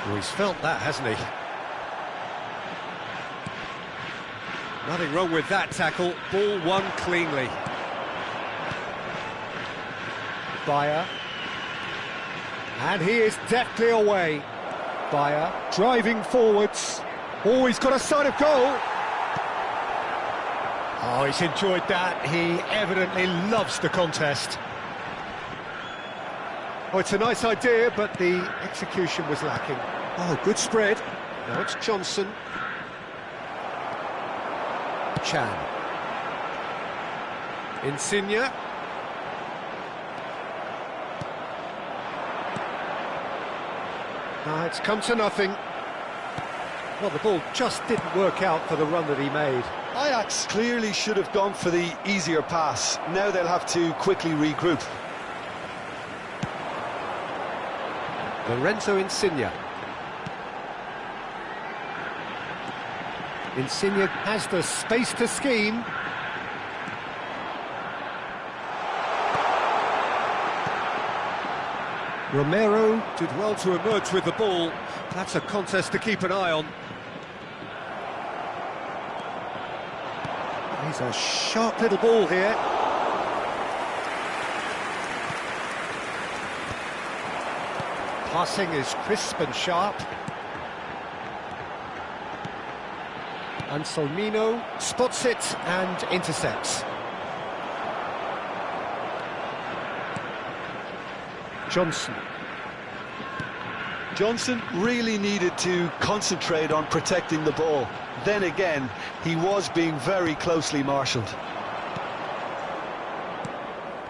Oh, he's felt that, hasn't he? Nothing wrong with that tackle. Ball won cleanly. Papaya. And he is deftly away. Papaya driving forwards. Oh, he's got a sight of goal. Oh, he's enjoyed that. He evidently loves the contest. Oh, it's a nice idea, but the execution was lacking. Oh, good spread. Now it's Johnson. Chan. Insigne. Now it's come to nothing. Well, the ball just didn't work out for the run that he made. Ajax clearly should have gone for the easier pass. Now they'll have to quickly regroup. Lorenzo Insigne. Insigne has the space to scheme. Romero did well to emerge with the ball. That's a contest to keep an eye on. He's a sharp little ball here. Passing is crisp and sharp. Anselmino spots it and intercepts. Johnson really needed to concentrate on protecting the ball. Then again, he was being very closely marshalled.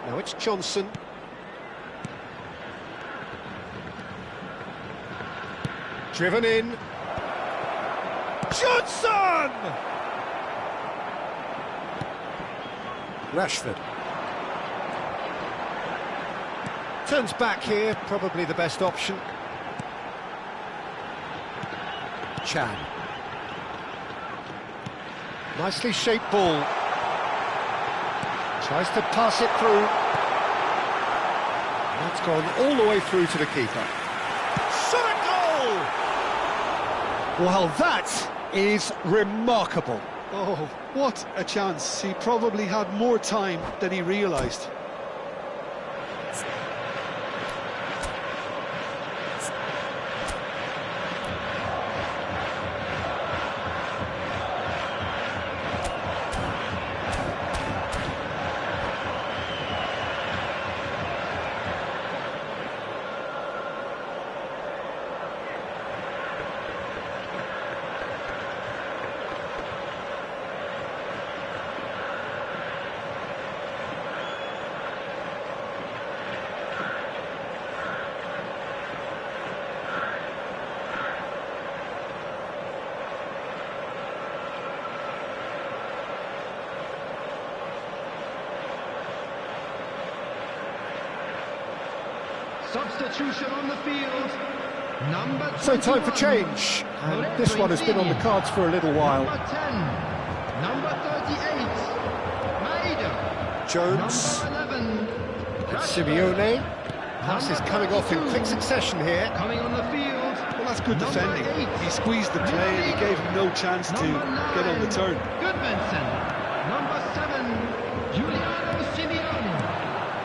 Now it's Johnson. Driven in. Johnson! Rashford. Turns back here, probably the best option. Chan. Nicely shaped ball. Tries to pass it through. That's gone all the way through to the keeper. Shot a goal! Well, that is remarkable. Oh, what a chance. He probably had more time than he realised. Substitution on the field. Number 21. So time for change. And this one has been on the cards for a little while. Number 10. Number 38. Maida. Jones. Number 11. And Simeone. Pass is coming off in quick succession here. Coming on the field. Well, that's good defending. He squeezed the play and he gave him no chance to get on the turn. Goodmanson. Number 7. Giuliano Simeone.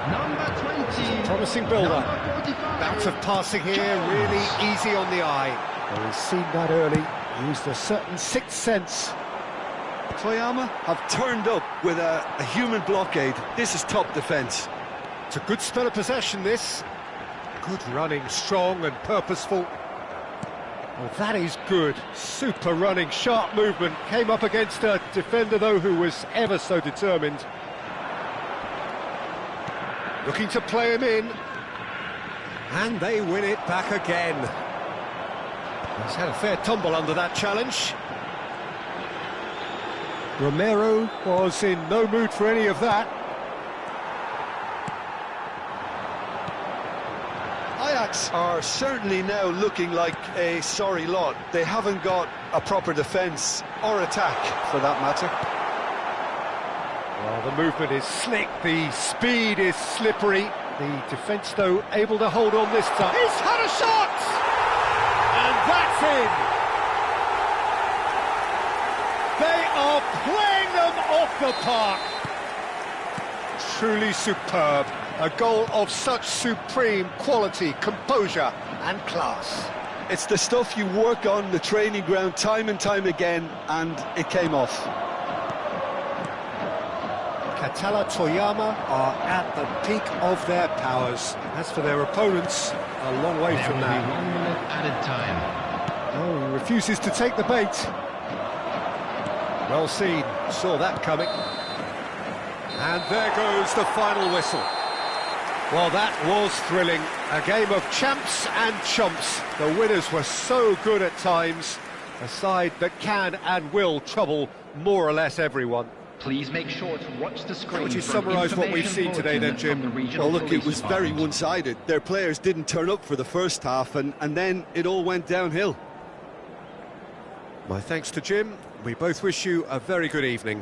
Number 20. Promising build-up. Number 45. Bounce of passing here, really easy on the eye. Well, he's seen that early, used a certain sixth sense. Toyama have turned up with a human blockade. This is top defence. It's a good spell of possession, this. Good running, strong and purposeful. Well, that is good. Super running, sharp movement. Came up against a defender, though, who was ever so determined. Looking to play him in. And they win it back again. He's had a fair tumble under that challenge. Romero was in no mood for any of that. Ajax are certainly now looking like a sorry lot. They haven't got a proper defence or attack, for that matter. Well, the movement is slick, the speed is slippery. The defence, though, able to hold on this time. He's had a shot! And that's in! They are playing them off the park. Truly superb. A goal of such supreme quality, composure and class. It's the stuff you work on the training ground time and time again, and it came off. Catala Toyama are at the peak of their powers. As for their opponents, a long way from that. 1 minute added time. Oh, he refuses to take the bait. Well seen, saw that coming. And there goes the final whistle. Well, that was thrilling. A game of champs and chumps. The winners were so good at times. A side that can and will trouble more or less everyone. Please make sure to watch the screen. How would you for summarise what we've information seen today then, bulletin from Jim? the regional Well, look, it police was very department. one-sided. Their players didn't turn up for the first half, and then it all went downhill. My thanks to Jim. We both wish you a very good evening.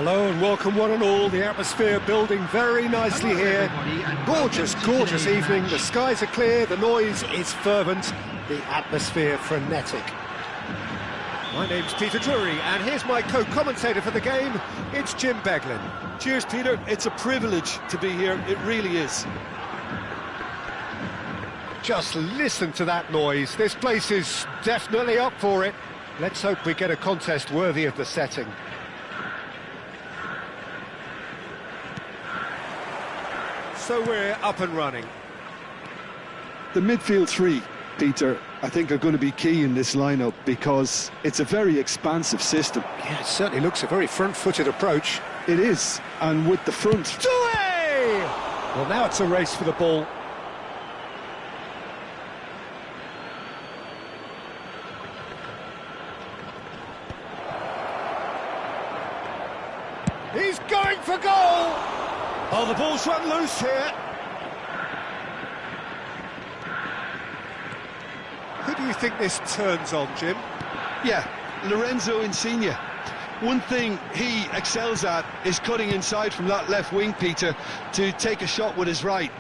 Hello and welcome one and all. The atmosphere building very nicely here. Gorgeous, gorgeous evening. The skies are clear, the noise is fervent, the atmosphere frenetic. My name's Peter Drury, and here's my co-commentator for the game. It's Jim Beglin. Cheers, Peter. It's a privilege to be here. It really is. Just listen to that noise. This place is definitely up for it. Let's hope we get a contest worthy of the setting. So we're up and running. The midfield three, Peter, I think are going to be key in this lineup because it's a very expansive system. Yeah, it certainly looks a very front-footed approach. It is, and with the front... Doué! Well, now it's a race for the ball. He's going for goal! Oh, the ball's run loose here. Who do you think this turns on, Jim? Yeah, Lorenzo Insigne. One thing he excels at is cutting inside from that left wing, Peter, to take a shot with his right.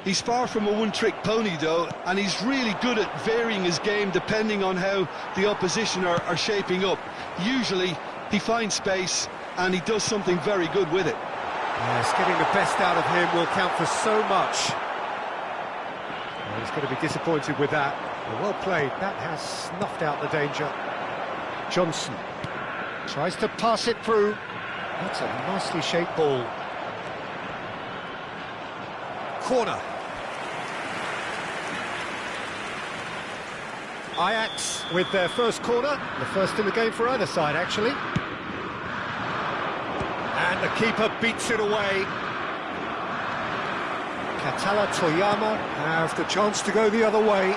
He's far from a one-trick pony, though, and he's really good at varying his game depending on how the opposition are shaping up. Usually, he finds space, and he does something very good with it. Yes, getting the best out of him will count for so much. Well, he's going to be disappointed with that. Well played, that has snuffed out the danger. Johnson tries to pass it through. That's a nicely shaped ball. Corner. Ajax with their first corner, the first in the game for either side, actually. And the keeper beats it away. Katala Toyama have the chance to go the other way.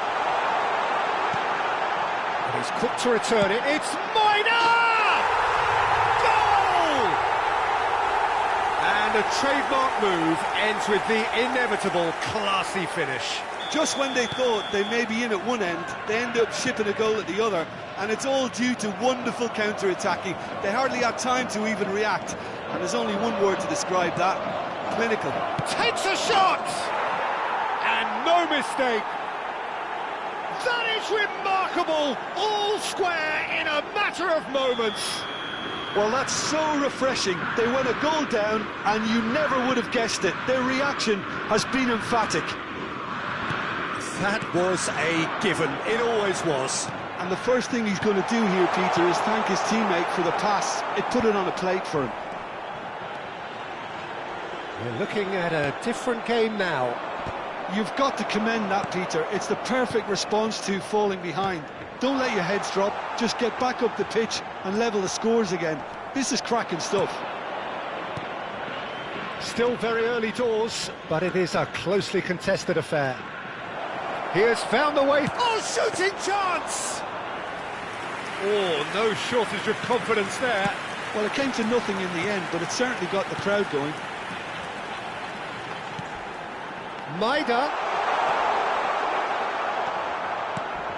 And he's quick to return it. It's Minor! Goal! And a trademark move ends with the inevitable classy finish. Just when they thought they may be in at one end, they end up shipping a goal at the other, and it's all due to wonderful counter-attacking. They hardly had time to even react, and there's only one word to describe that: clinical. Takes a shot! And no mistake! That is remarkable! All square in a matter of moments! Well, that's so refreshing. They went a goal down, and you never would have guessed it. Their reaction has been emphatic. That was a given. It always was. And the first thing he's going to do here, Peter, is thank his teammate for the pass. It put it on a plate for him. We're looking at a different game now. You've got to commend that, Peter. It's the perfect response to falling behind. Don't let your heads drop. Just get back up the pitch and level the scores again. This is cracking stuff. Still very early doors, but it is a closely contested affair. He has found the way. Oh, shooting chance! Oh, no shortage of confidence there. Well, it came to nothing in the end, but it certainly got the crowd going. Maida.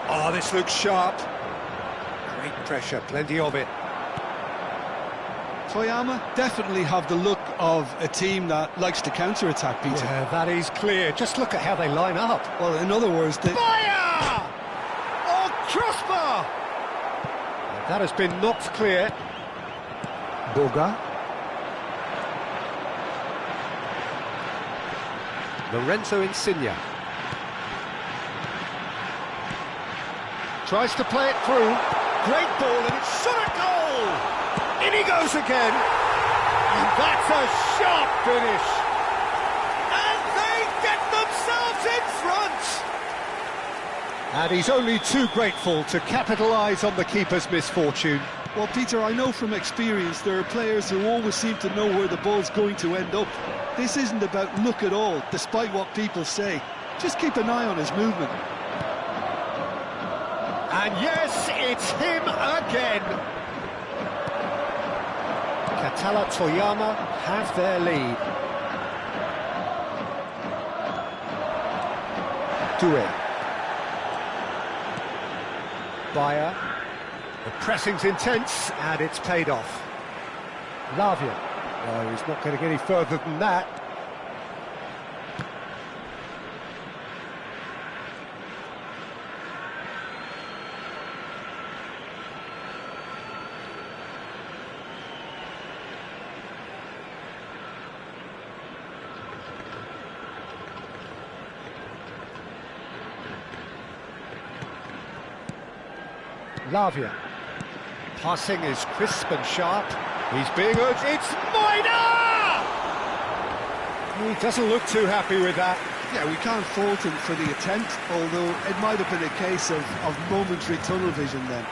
Oh, this looks sharp. Great pressure, plenty of it. Toyama definitely have the look of a team that likes to counter-attack, Peter. Yeah, that is clear. Just look at how they line up. Well, in other words, they... Fire! Oh, crossbar! That has been knocked clear. Boga. Lorenzo Insigne. Tries to play it through. Great ball, and it's shot at goal! In he goes again! And that's a sharp finish! And they get themselves in front! And he's only too grateful to capitalise on the keeper's misfortune. Well, Peter, I know from experience there are players who always seem to know where the ball's going to end up. This isn't about luck at all, despite what people say. Just keep an eye on his movement. And yes, it's him again. Katala Toyama have their lead. Doué. Papaya. The pressing's intense, and it's paid off. Lavia. No, he's not going to get any further than that. Lavia. Passing is crisp and sharp. He's being urged. It's Maida! He doesn't look too happy with that. Yeah, we can't fault him for the attempt, although it might have been a case of momentary tunnel vision then.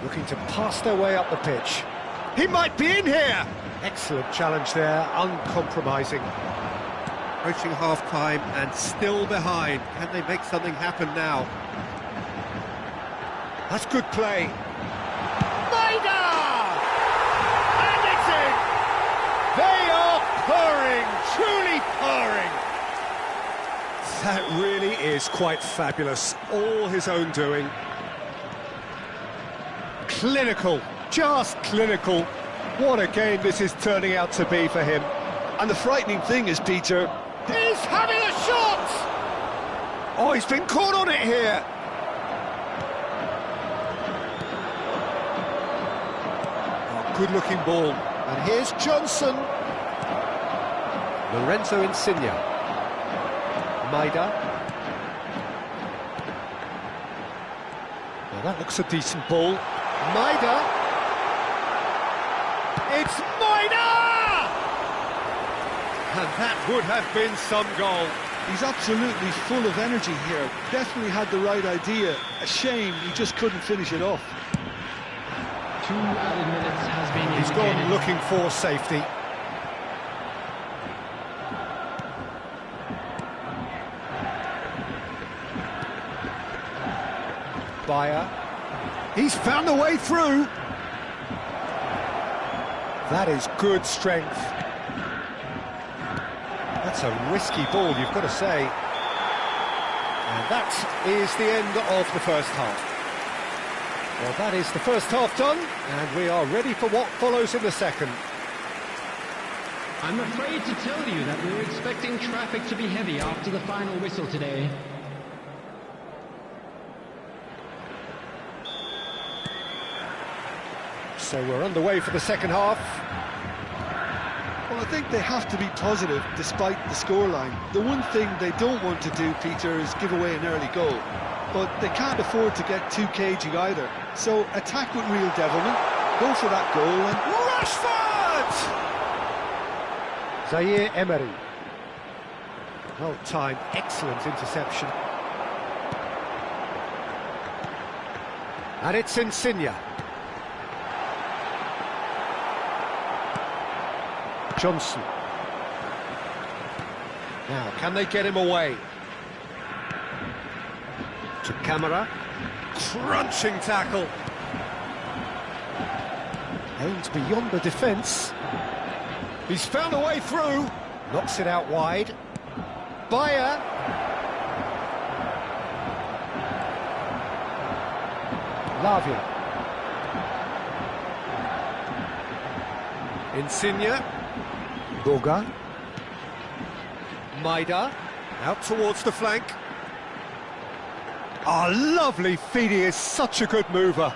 Looking to pass their way up the pitch. He might be in here! Excellent challenge there, uncompromising. Approaching half-time and still behind. Can they make something happen now? That's good play. Maida! And it's in! They are purring, truly purring. That really is quite fabulous. All his own doing. Clinical, just clinical. What a game this is turning out to be for him. And the frightening thing is, Peter... He's having a shot! Oh, he's been caught on it here. Good-looking ball, and here's Johnson. Lorenzo Insigne. Maida. Now that looks a decent ball. Maida. It's Maida! And that would have been some goal. He's absolutely full of energy here. Definitely had the right idea. A shame he just couldn't finish it off. 2 added minutes has been He's indicated. gone looking for safety. Papaya. He's found a way through. That is good strength. That's a risky ball, you've got to say. And that is the end of the first half. Well, that is the first half done, and we are ready for what follows in the second. I'm afraid to tell you that we were expecting traffic to be heavy after the final whistle today. So we're underway for the second half. Well, I think they have to be positive despite the scoreline. The one thing they don't want to do, Peter, is give away an early goal. But they can't afford to get too cagey either. So attack with real devilment, go for that goal and... Rashford! Zaire Emery. Well timed, excellent interception. And it's Insigne. Johnson. Now, can they get him away? To Camera. Crunching tackle. Aims beyond the defence. He's found a way through. Knocks it out wide. Bayer. Lavia. Insigne. Boga. Maida. Out towards the flank. Ah, lovely feed, he is such a good mover.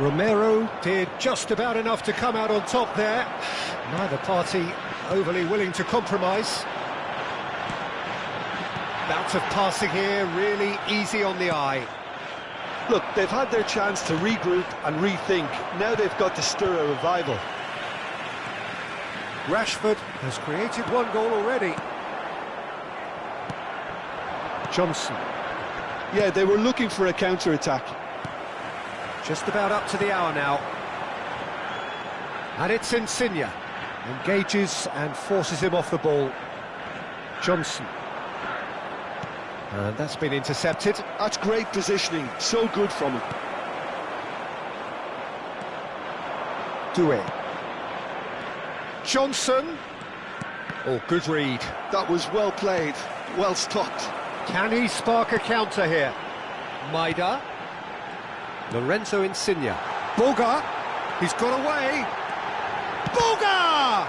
Romero did just about enough to come out on top there. Neither party overly willing to compromise. Bout of passing here, really easy on the eye. Look, they've had their chance to regroup and rethink. Now they've got to stir a revival. Rashford has created one goal already. Johnson. Yeah, they were looking for a counter-attack. Just about up to the hour now. And it's Insigne. Engages and forces him off the ball. Johnson. And that's been intercepted. That's great positioning, so good from him. Doué. Johnson. Oh, good read. That was well played, well stopped. Can he spark a counter here? Maida. Lorenzo Insigne. Boga. He's got away. Booga!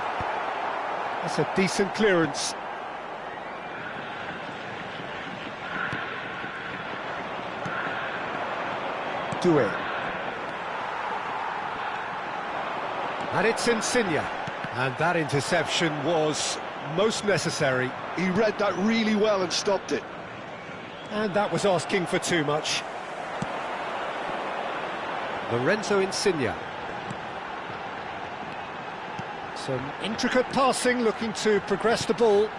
That's a decent clearance. Do it. And it's Insigne. And that interception was most necessary. He read that really well and stopped it. And that was asking for too much. Lorenzo Insigne. Some intricate passing, looking to progress the ball.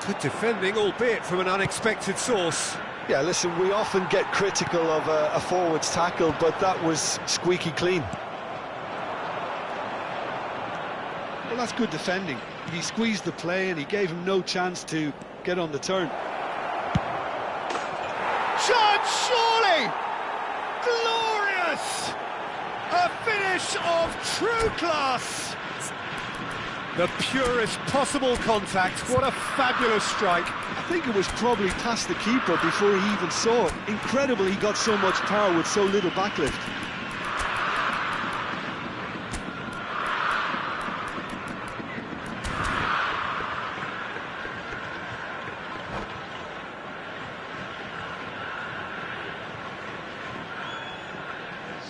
Good defending, albeit from an unexpected source. Yeah, listen, we often get critical of a forward's tackle, but that was squeaky clean. Well, that's good defending. He squeezed the play and he gave him no chance to get on the turn. Shot, surely! Glorious! A finish of true class! The purest possible contact. What a fabulous strike. I think it was probably past the keeper before he even saw it. Incredible he got so much power with so little backlift.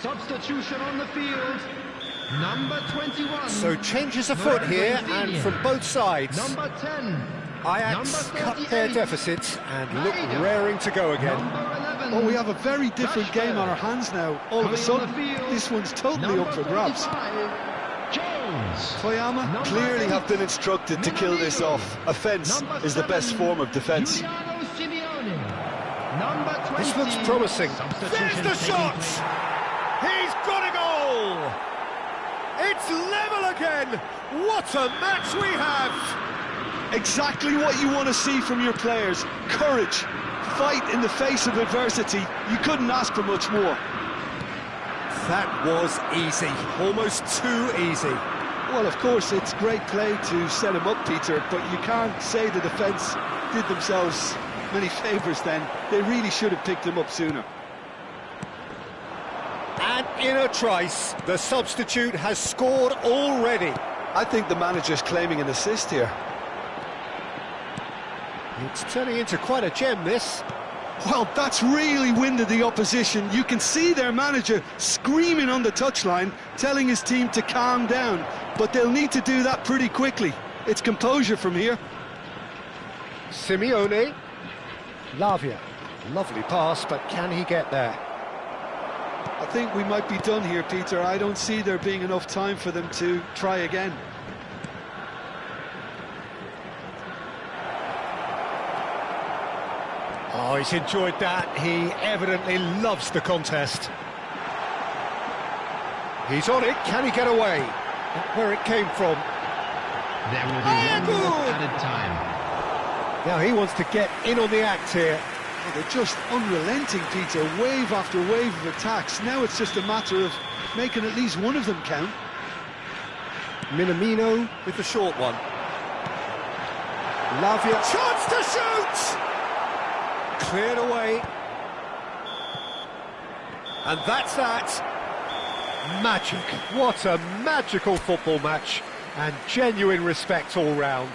Substitution on the field. Number 21. So changes afoot here, and from both sides. Number 10. Ajax cut their deficit and look raring to go again. Oh, we have a very different game on our hands now. All of a sudden, this one's totally up for grabs. Toyama clearly have been instructed to kill this off. Offence is the best form of defence. This looks promising. There's the shot! He's got a goal! It's level again! What a match we have! Exactly what you want to see from your players. Courage, fight in the face of adversity. You couldn't ask for much more. That was easy, almost too easy. Well, of course, it's great play to set him up, Peter, but you can't say the defence did themselves many favours then. They really should have picked him up sooner. And in a trice, the substitute has scored already. I think the manager's claiming an assist here. It's turning into quite a gem, this. Well, that's really winded the opposition. You can see their manager screaming on the touchline, telling his team to calm down. But they'll need to do that pretty quickly. It's composure from here. Simeone. Lavia. Lovely pass, but can he get there? I think we might be done here, Peter. I don't see there being enough time for them to try again. Oh, he's enjoyed that. He evidently loves the contest. He's on it. Can he get away? Where it came from. There will be one more added time. Now he wants to get in on the act here. Oh, they're just unrelenting, Peter. Wave after wave of attacks. Now it's just a matter of making at least one of them count. Minamino with the short one. Lavia. Chance to shoot! Cleared away. And that's that. Magic. What a magical football match. And genuine respect all round.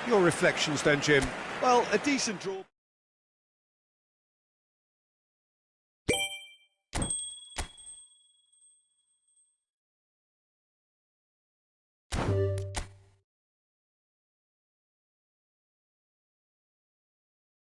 Your reflections then, Jim? Well, a decent draw.